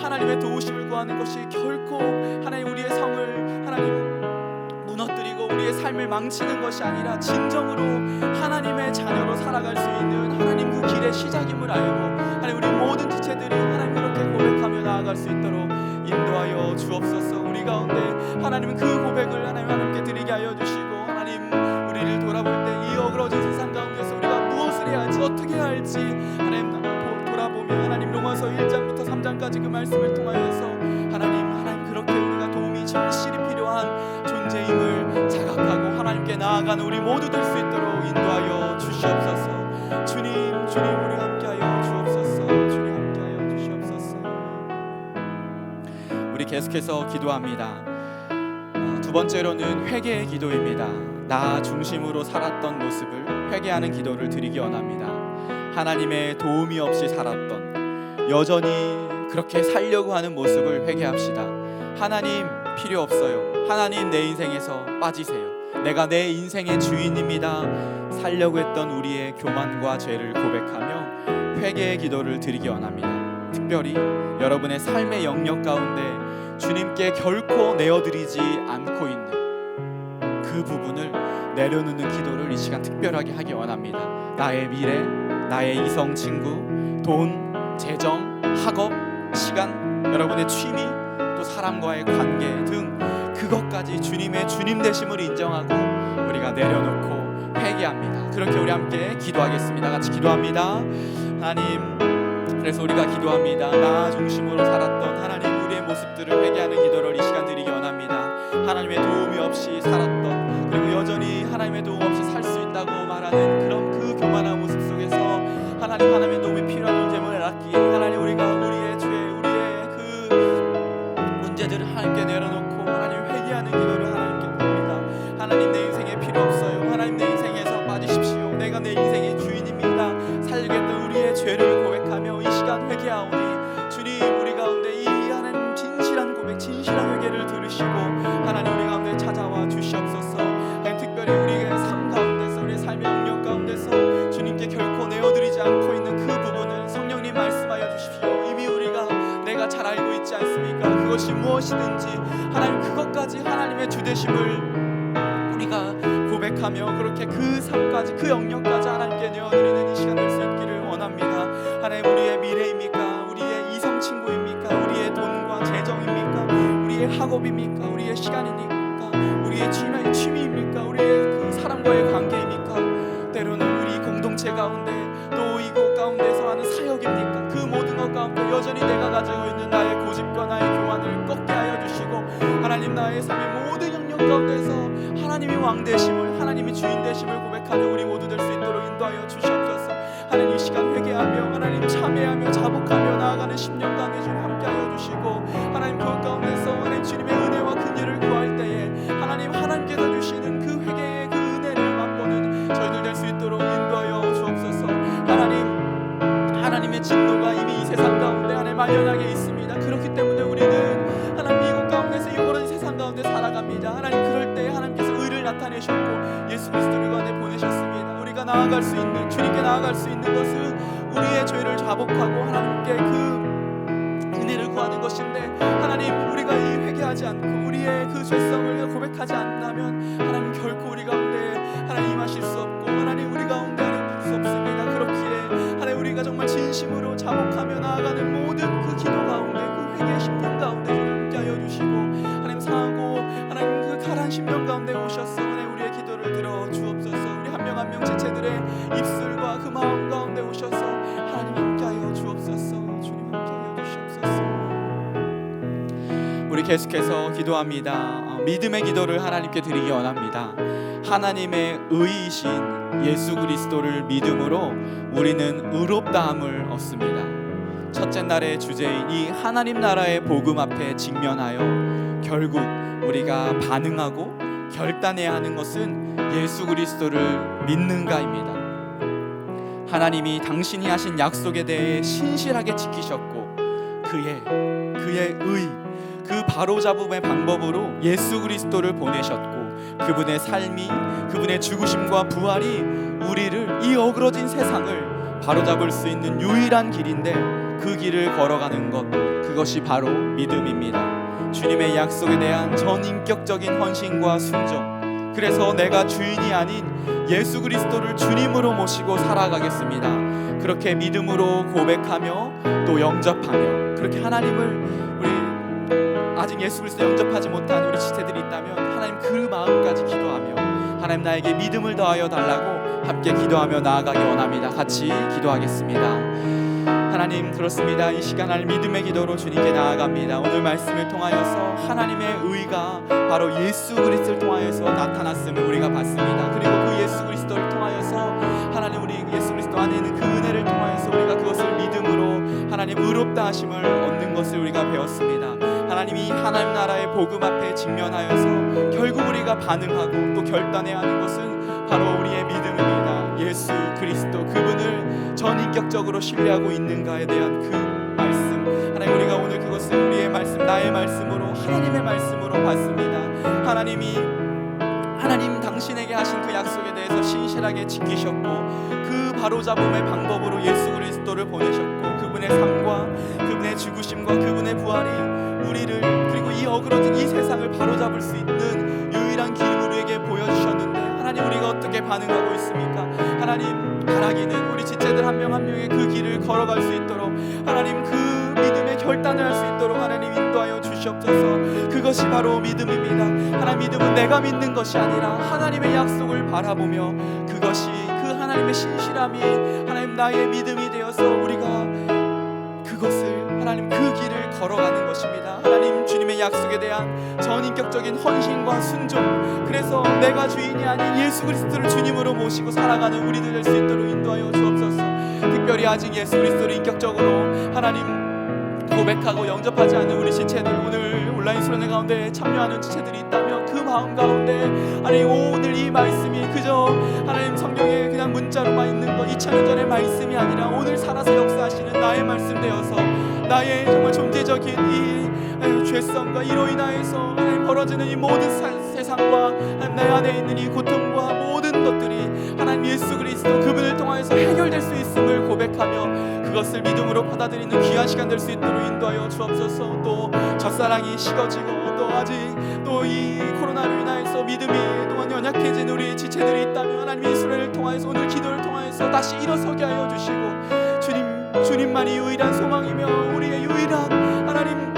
하나님의 도우심을 구하는 것이 결코 하나님 우리의 성을 하나님 무너뜨리고 우리의 삶을 망치는 것이 아니라 진정으로 하나님의 자녀로 살아갈 수 있는 하나님 그 길의 시작임을 알고 하나님 우리 모든 지체들이 하나님 그렇게 고백하며 나아갈 수 있도록 인도하여 주옵소서. 우리 가운데 하나님은 그 고백을 하나님께 드리게 하여 주시고 하나님 우리를 돌아볼 때 이 어그러진 세상 가운데서 우리가 무엇을 해야 할지 어떻게 해야 할지 하나님 돌아보며 하나님 로마서 1장부터 3장까지 그 말씀을 통하여서 하나님 그렇게 우리가 도움이 절실히 필요한 존재임을 자각하고 하나님께 나아가는 우리 모두 될 수 있도록 인도하여 주시옵소서. 주님 우리 함께하여 주옵소서. 주님 함께하여 주시옵소서. 우리 계속해서 기도합니다. 두 번째로는 회개의 기도입니다. 나 중심으로 살았던 모습을 회개하는 기도를 드리기 원합니다. 하나님의 도움이 없이 살았던 여전히 그렇게 살려고 하는 모습을 회개합시다. 하나님 필요 없어요. 하나님 내 인생에서 빠지세요. 내가 내 인생의 주인입니다. 살려고 했던 우리의 교만과 죄를 고백하며 회개의 기도를 드리기 원합니다. 특별히 여러분의 삶의 영역 가운데 주님께 결코 내어드리지 않고 있는 그 부분을 내려놓는 기도를 이 시간 특별하게 하기 원합니다. 나의 미래, 나의 이성 친구, 돈, 재정, 학업, 시간, 여러분의 취미, 또 사람과의 관계 등 그것까지 주님의 주님 되심을 인정하고 우리가 내려놓고 회개합니다. 그렇게 우리 함께 기도하겠습니다. 같이 기도합니다. 하나님, 그래서 우리가 기도합니다. 나 중심으로 살았던 하나님 우리의 모습들을 회개하는 기도를 이 시간 드리기 원합니다. 하나님의 도움이 없이 살았던 그리고 여전히 하나님의 도움 없이 살 수 있다고 말하는 그런 그 교만한 모습 속에서 하나님의 도움이 필요한 존재임을 알았기에 하나님 우리가 우리의 죄, 우리의 그 문제들을 하나님께 내려놓고 하나님 회개하는 기도를 하나님께 드립니다. 하나님 내 인생에 필요 없어요. 하나님 내 인생에서 빠지십시오. 내가 내 인생의 주인입니다. 살겠던 우리의 죄를 고백하며 이 시간 회개하오니 주님 우리 가운데 이 하나님 진실한 고백, 진실한 회개를 들으시고 하나님 우리 가운데 찾아와 주시옵소서. 하나님 특별히 우리의 삶 가운데서 우리의 삶의 영역 가운데서 주님께 결코 내어드리지 않고 있는 그 부분을 성령님 말씀하여 주십시오. 이미 내가 잘 알고 있지 않습니까? 그것이 무엇이든지 하나님 그것까지 하나님의 주되심을 우리가 고백하며 그렇게 그 삶까지 그 영역까지 하나님께 내어드리는 이 시간 될 수 있기를 원합니다. 하나님 우리의 미래입니까? 우리의 이성 친구입니까? 우리의 돈과 재정입니까? 우리의 학업입니까? 우리의 시간입니까? 우리의 취미입니까? 우리의 그 사람과의 관계입니까? 때로는 우리 공동체 가운데 또 이곳 가운데서 하는 사역입니까? 그 모든 것 가운데 여전히 내가 가지고 있는 나의 고집과 나의 교만을 꺾게 하여 주시고 하나님 나의 삶의 모든 영역 가운데서 하나님이 왕 되심을 하나님이 주인 되심을 고백하는 우리 모두 될 수 있도록 인도하여 주시옵소서. 하나님 이 시간 회개하며 하나님 참회하며 자복하며 나아가는 10년 가운데 주님 함께하여 주시고 하나님 그 가운데서 하나님 주님의 은혜와 긍휼을 구할 때에 하나님께서 주시는 그 회개의 그 은혜를 맛보는 저희들 될 수 있도록 인도하여 주옵소서. 하나님의 진노가 이미 이 세상 가운데 안에 만연하게 있습니다. 그렇기 때문에 나아갈 수 있는, 주님께 나아갈 수 있는 것은 우리의 죄를 자복하고 하나님께 그 은혜를 구하는 것인데, 하나님 우리가 이 회개하지 않고 우리의 그 죄성을 고백하지 않는다면 하나님 결코 우리 가운데 하나님 임하실 수 없고 하나님 우리 가운데 하나님 수 없습니다. 그렇기에 하나님 우리가 정말 진심으로 자복하며 나아가는 모든 그 기도 가운데, 그 회개의 심령 가운데 함께하여 주시고, 하나님 상하고 하나님 그 가라앉은 심령 가운데 오셔서 하나님 우리의 기도를 들어 주옵소서. 우리 한 명 한 명 지체들의 입술과 그 마음 가운데 오셔서 하나님 함께하여 주옵소서. 주님 함께하여 주시옵소서. 우리 계속해서 기도합니다. 믿음의 기도를 하나님께 드리기 원합니다. 하나님의 의이신 예수 그리스도를 믿음으로 우리는 의롭다함을 얻습니다. 첫째 날의 주제인 이 하나님 나라의 복음 앞에 직면하여 결국 우리가 반응하고 결단해야 하는 것은 예수 그리스도를 믿는가입니다. 하나님이 당신이 하신 약속에 대해 신실하게 지키셨고 그의 의, 그 바로잡음의 방법으로 예수 그리스도를 보내셨고, 그분의 삶이, 그분의 죽으심과 부활이 우리를, 이 어그러진 세상을 바로잡을 수 있는 유일한 길인데, 그 길을 걸어가는 것, 그것이 바로 믿음입니다. 주님의 약속에 대한 전인격적인 헌신과 순종. 그래서 내가 주인이 아닌 예수 그리스도를 주님으로 모시고 살아가겠습니다. 그렇게 믿음으로 고백하며 또 영접하며, 그렇게 하나님을, 우리 아직 예수 그리스도 영접하지 못한 우리 지체들이 있다면 하나님 그 마음까지 기도하며 하나님 나에게 믿음을 더하여 달라고 함께 기도하며 나아가기 원합니다. 같이 기도하겠습니다. 하나님, 그렇습니다. 이 시간 하나님 믿음의 기도로 주님께 나아갑니다. 오늘 말씀을 통하여서 하나님의 의가 바로 예수 그리스도를 통하여서 나타났음을 우리가 봤습니다. 그리고 그 예수 그리스도를 통하여서 하나님, 우리 예수 그리스도 안에 있는 그 은혜를 통하여서 우리가 그것을 믿음으로 하나님 의롭다 하심을 얻는 것을 우리가 배웠습니다. 하나님이 하나님 나라의 복음 앞에 직면하여서 결국 우리가 반응하고 또 결단해야 하는 것은 바로 우리의 믿음입니다. 예수 그리스도, 그분을 전인격적으로 신뢰하고 있는가에 대한 그 말씀, 하나님 우리가 오늘 그것을 우리의 말씀, 나의 말씀으로, 하나님의 말씀으로 봤습니다. 하나님 당신에게 하신 그 약속에 대해서 신실하게 지키셨고, 그 바로잡음의 방법으로 예수 그리스도를 보내셨고, 그분의 삶과 그분의 죽으심과 그분의 부활이 우리를, 그리고 이 어그러진 이 세상을 바로잡을 수 있는 유일한 길을 우리에게 보여주셨는데, 하나님 우리가 어떻게 반응하고 있습니까? 하나님, 바라기는 우리 지체들 한 명 한 명의 그 길을 걸어갈 수 있도록, 하나님 그 믿음의 결단을 할 수 있도록 하나님 인도하여 주시옵소서. 그것이 바로 믿음입니다. 하나님, 믿음은 내가 믿는 것이 아니라 하나님의 약속을 바라보며, 그것이 그 하나님의 신실함이 하나님 나의 믿음이 되어서 우리가 그것을, 하나님 그 길을 걸어가는 것입니다. 하나님 주님의 약속에 대한 전인격적인 헌신과 순종, 그래서 내가 주인이 아닌 예수 그리스도를 주님으로 모시고 살아가는 우리들 될 수 있도록 인도하여 주옵소서. 특별히 아직 예수 그리스도를 인격적으로 하나님 고백하고 영접하지 않는 우리 지체들, 오늘 온라인 수련회 가운데 참여하는 지체들이 있다면 그 마음 가운데 하나님, 오늘 이 말씀이 그저 하나님 성경에 그냥 문자로만 있는 것, 2000년 전의 말씀이 아니라 오늘 살아서 역사하시는 나의 말씀 되어서 나의 정말 존재적인 이 죄성과 이로 인하여서 하나님 벌어지는 이 모든 세상과 하나님 내 안에 있는 이 고통과 모든 것들이 하나님 예수 그리스도 그분을 통하여서 해결될 수 있음을 고백하며 그것을 믿음으로 받아들이는 귀한 시간 될 수 있도록 인도하여 주옵소서. 또 첫사랑이 식어지고 또 아직 또 이 코로나로 인하여서 믿음이 또한 연약해진 우리 지체들이 있다면 하나님 이 수련을 통하여서, 오늘 기도를 통하여서 다시 일어서게 하여 주시고, 주님만이 유일한 소망이며 우리의 유일한 하나님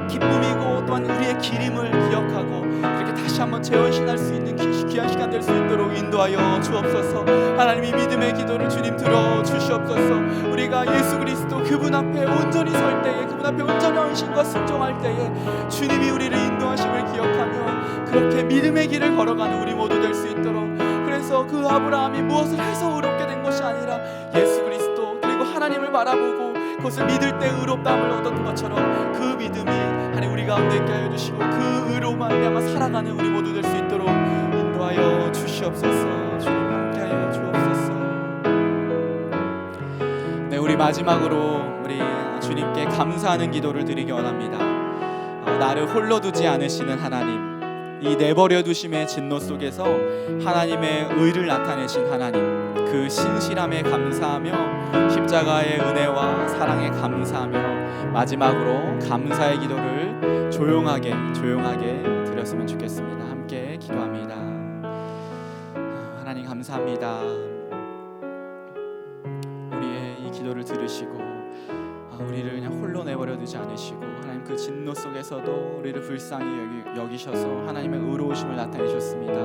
기쁨이고 또한 우리의 기림을 기억하고 그렇게 다시 한번 재헌신할 수 있는 귀한 시간 될 수 있도록 인도하여 주옵소서. 하나님이 믿음의 기도를 주님 들어 주시옵소서. 우리가 예수 그리스도 그분 앞에 온전히 설 때에, 그분 앞에 온전히 헌신과 순종할 때에 주님이 우리를 인도하심을 기억하며 그렇게 믿음의 길을 걸어가는 우리 모두 될 수 있도록, 그래서 그 아브라함이 무엇을 해서 의롭게 된 것이 아니라 예수 그리스도 그리고 하나님을 바라보고 그것을 믿을 때 의롭다함을 얻었던 것처럼 그 믿음이 하나님 우리 가운데 있게 하여 주시고 그 의로 말미암아 살아가는 우리 모두 될 수 있도록 인도하여 주시옵소서. 주님 함께하여 주옵소서. 네, 우리 마지막으로 우리 주님께 감사하는 기도를 드리기 원합니다. 나를 홀로 두지 않으시는 하나님, 이 내버려 두심의 진노 속에서 하나님의 의를 나타내신 하나님, 그 신실함에 감사하며 십자가의 은혜와 사랑에 감사하며 마지막으로 감사의 기도를 조용하게 드렸으면 좋겠습니다. 함께 기도합니다. 하나님 감사합니다. 우리의 이 기도를 들으시고 우리를 그냥 홀로 내버려 두지 않으시고 하나님 그 진노 속에서도 우리를 불쌍히 여기셔서 하나님의 의로우심을 나타내셨습니다.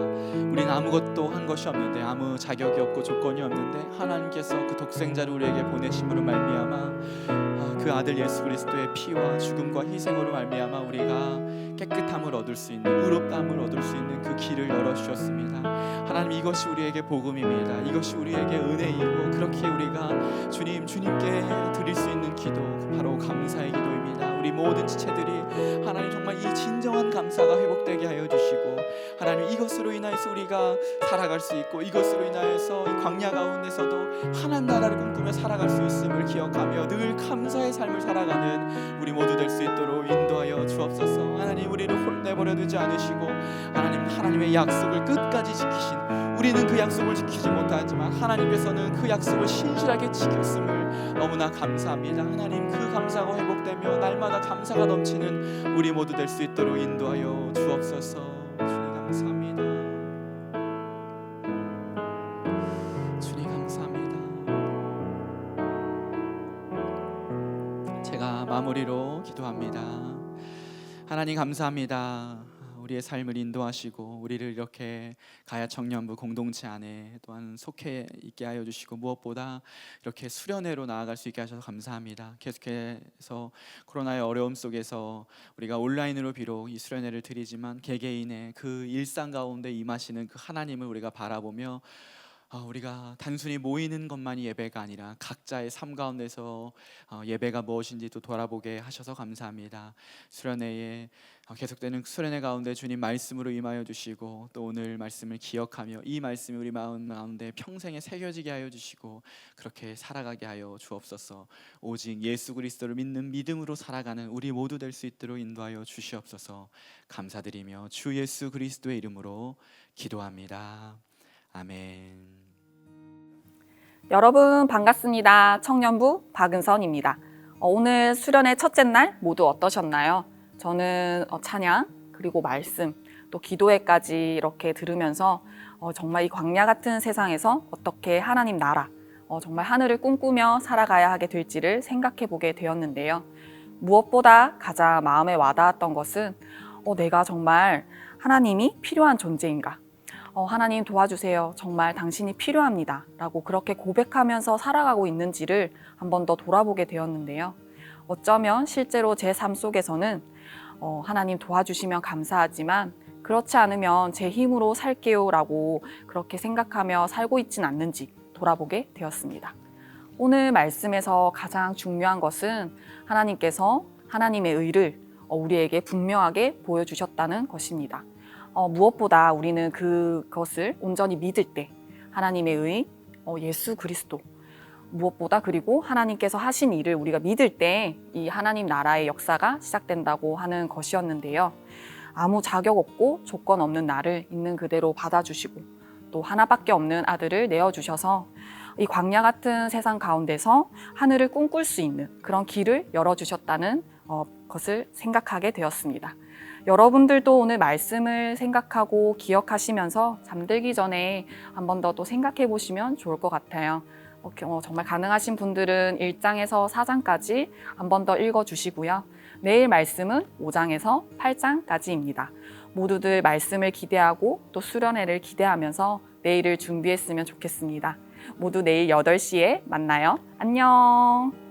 우리는 아무것도 한 것이 없는데, 아무 자격이 없고 조건이 없는데 하나님께서 그 독생자를 우리에게 보내심으로 말미암아 그 아들 예수 그리스도의 피와 죽음과 희생으로 말미암아 우리가 깨끗함을 얻을 수 있는, 의롭다함을 얻을 수 있는 그 길을 열어주셨습니다. 하나님, 이것이 우리에게 복음입니다. 이것이 우리에게 은혜이고, 그렇게 우리가 주님께 드릴 수 있는 기도, 바로 감사의 기도입니다. 우리 모든 지체들이 하나님 정말 이 진정한 감사가 회복되게 하여 주시고, 하나님 이것으로 인하여서 우리가 살아갈 수 있고, 이것으로 인하여서 이 광야 가운데서도 하나님 나라를 꿈꾸며 살아갈 수 있음을 기억하며 늘 감사의 삶을 살아가는 우리 모두 될 수 있도록 인도하여 주옵소서. 하나님, 우리를 홀 내버려 두지 않으시고 하나님의 약속을 끝까지 지키신, 우리는 그 약속을 지키지 못하지만 하나님께서는 그 약속을 신실하게 지켰음을 너무나 감사합니다. 하나님, 그 감사가 회복되며 날마다 감사가 넘치는 우리 모두 될 수 있도록 인도하여 주옵소서. 주님 감사합니다. 주님 감사합니다. 제가 마무리로 기도합니다. 하나님 감사합니다. 우리의 삶을 인도하시고 우리를 이렇게 가야 청년부 공동체 안에 또한 속해 있게 하여 주시고, 무엇보다 이렇게 수련회로 나아갈 수 있게 하셔서 감사합니다. 계속해서 코로나의 어려움 속에서 우리가 온라인으로 비록 이 수련회를 드리지만 개개인의 그 일상 가운데 임하시는 그 하나님을 우리가 바라보며 우리가 단순히 모이는 것만이 예배가 아니라 각자의 삶 가운데서 예배가 무엇인지 또 돌아보게 하셔서 감사합니다. 수련회에 계속되는 수련회 가운데 주님 말씀으로 임하여 주시고, 또 오늘 말씀을 기억하며 이 말씀이 우리 마음 가운데 평생에 새겨지게 하여 주시고, 그렇게 살아가게 하여 주옵소서. 오직 예수 그리스도를 믿는 믿음으로 살아가는 우리 모두 될 수 있도록 인도하여 주시옵소서. 감사드리며 주 예수 그리스도의 이름으로 기도합니다. 아멘. 여러분 반갑습니다. 청년부 박은선입니다. 오늘 수련회 첫째 날 모두 어떠셨나요? 저는 찬양, 그리고 말씀, 또 기도회까지 이렇게 들으면서 정말 이 광야 같은 세상에서 어떻게 하나님 나라, 정말 하늘을 꿈꾸며 살아가야 하게 될지를 생각해 보게 되었는데요. 무엇보다 가장 마음에 와닿았던 것은 내가 정말 하나님이 필요한 존재인가? 하나님 도와주세요. 정말 당신이 필요합니다. 라고 그렇게 고백하면서 살아가고 있는지를 한 번 더 돌아보게 되었는데요. 어쩌면 실제로 제 삶 속에서는 하나님 도와주시면 감사하지만 그렇지 않으면 제 힘으로 살게요 라고 그렇게 생각하며 살고 있진 않는지 돌아보게 되었습니다. 오늘 말씀에서 가장 중요한 것은 하나님께서 하나님의 의를 우리에게 분명하게 보여주셨다는 것입니다. 무엇보다 우리는 그것을 온전히 믿을 때 하나님의 의, 예수 그리스도, 무엇보다 그리고 하나님께서 하신 일을 우리가 믿을 때 이 하나님 나라의 역사가 시작된다고 하는 것이었는데요. 아무 자격 없고 조건 없는 나를 있는 그대로 받아주시고, 또 하나밖에 없는 아들을 내어주셔서 이 광야 같은 세상 가운데서 하늘을 꿈꿀 수 있는 그런 길을 열어주셨다는 것을 생각하게 되었습니다. 여러분들도 오늘 말씀을 생각하고 기억하시면서 잠들기 전에 한 번 더 또 생각해 보시면 좋을 것 같아요. 정말 가능하신 분들은 1장에서 4장까지 한 번 더 읽어주시고요. 내일 말씀은 5장에서 8장까지입니다. 모두들 말씀을 기대하고 또 수련회를 기대하면서 내일을 준비했으면 좋겠습니다. 모두 내일 8시에 만나요. 안녕.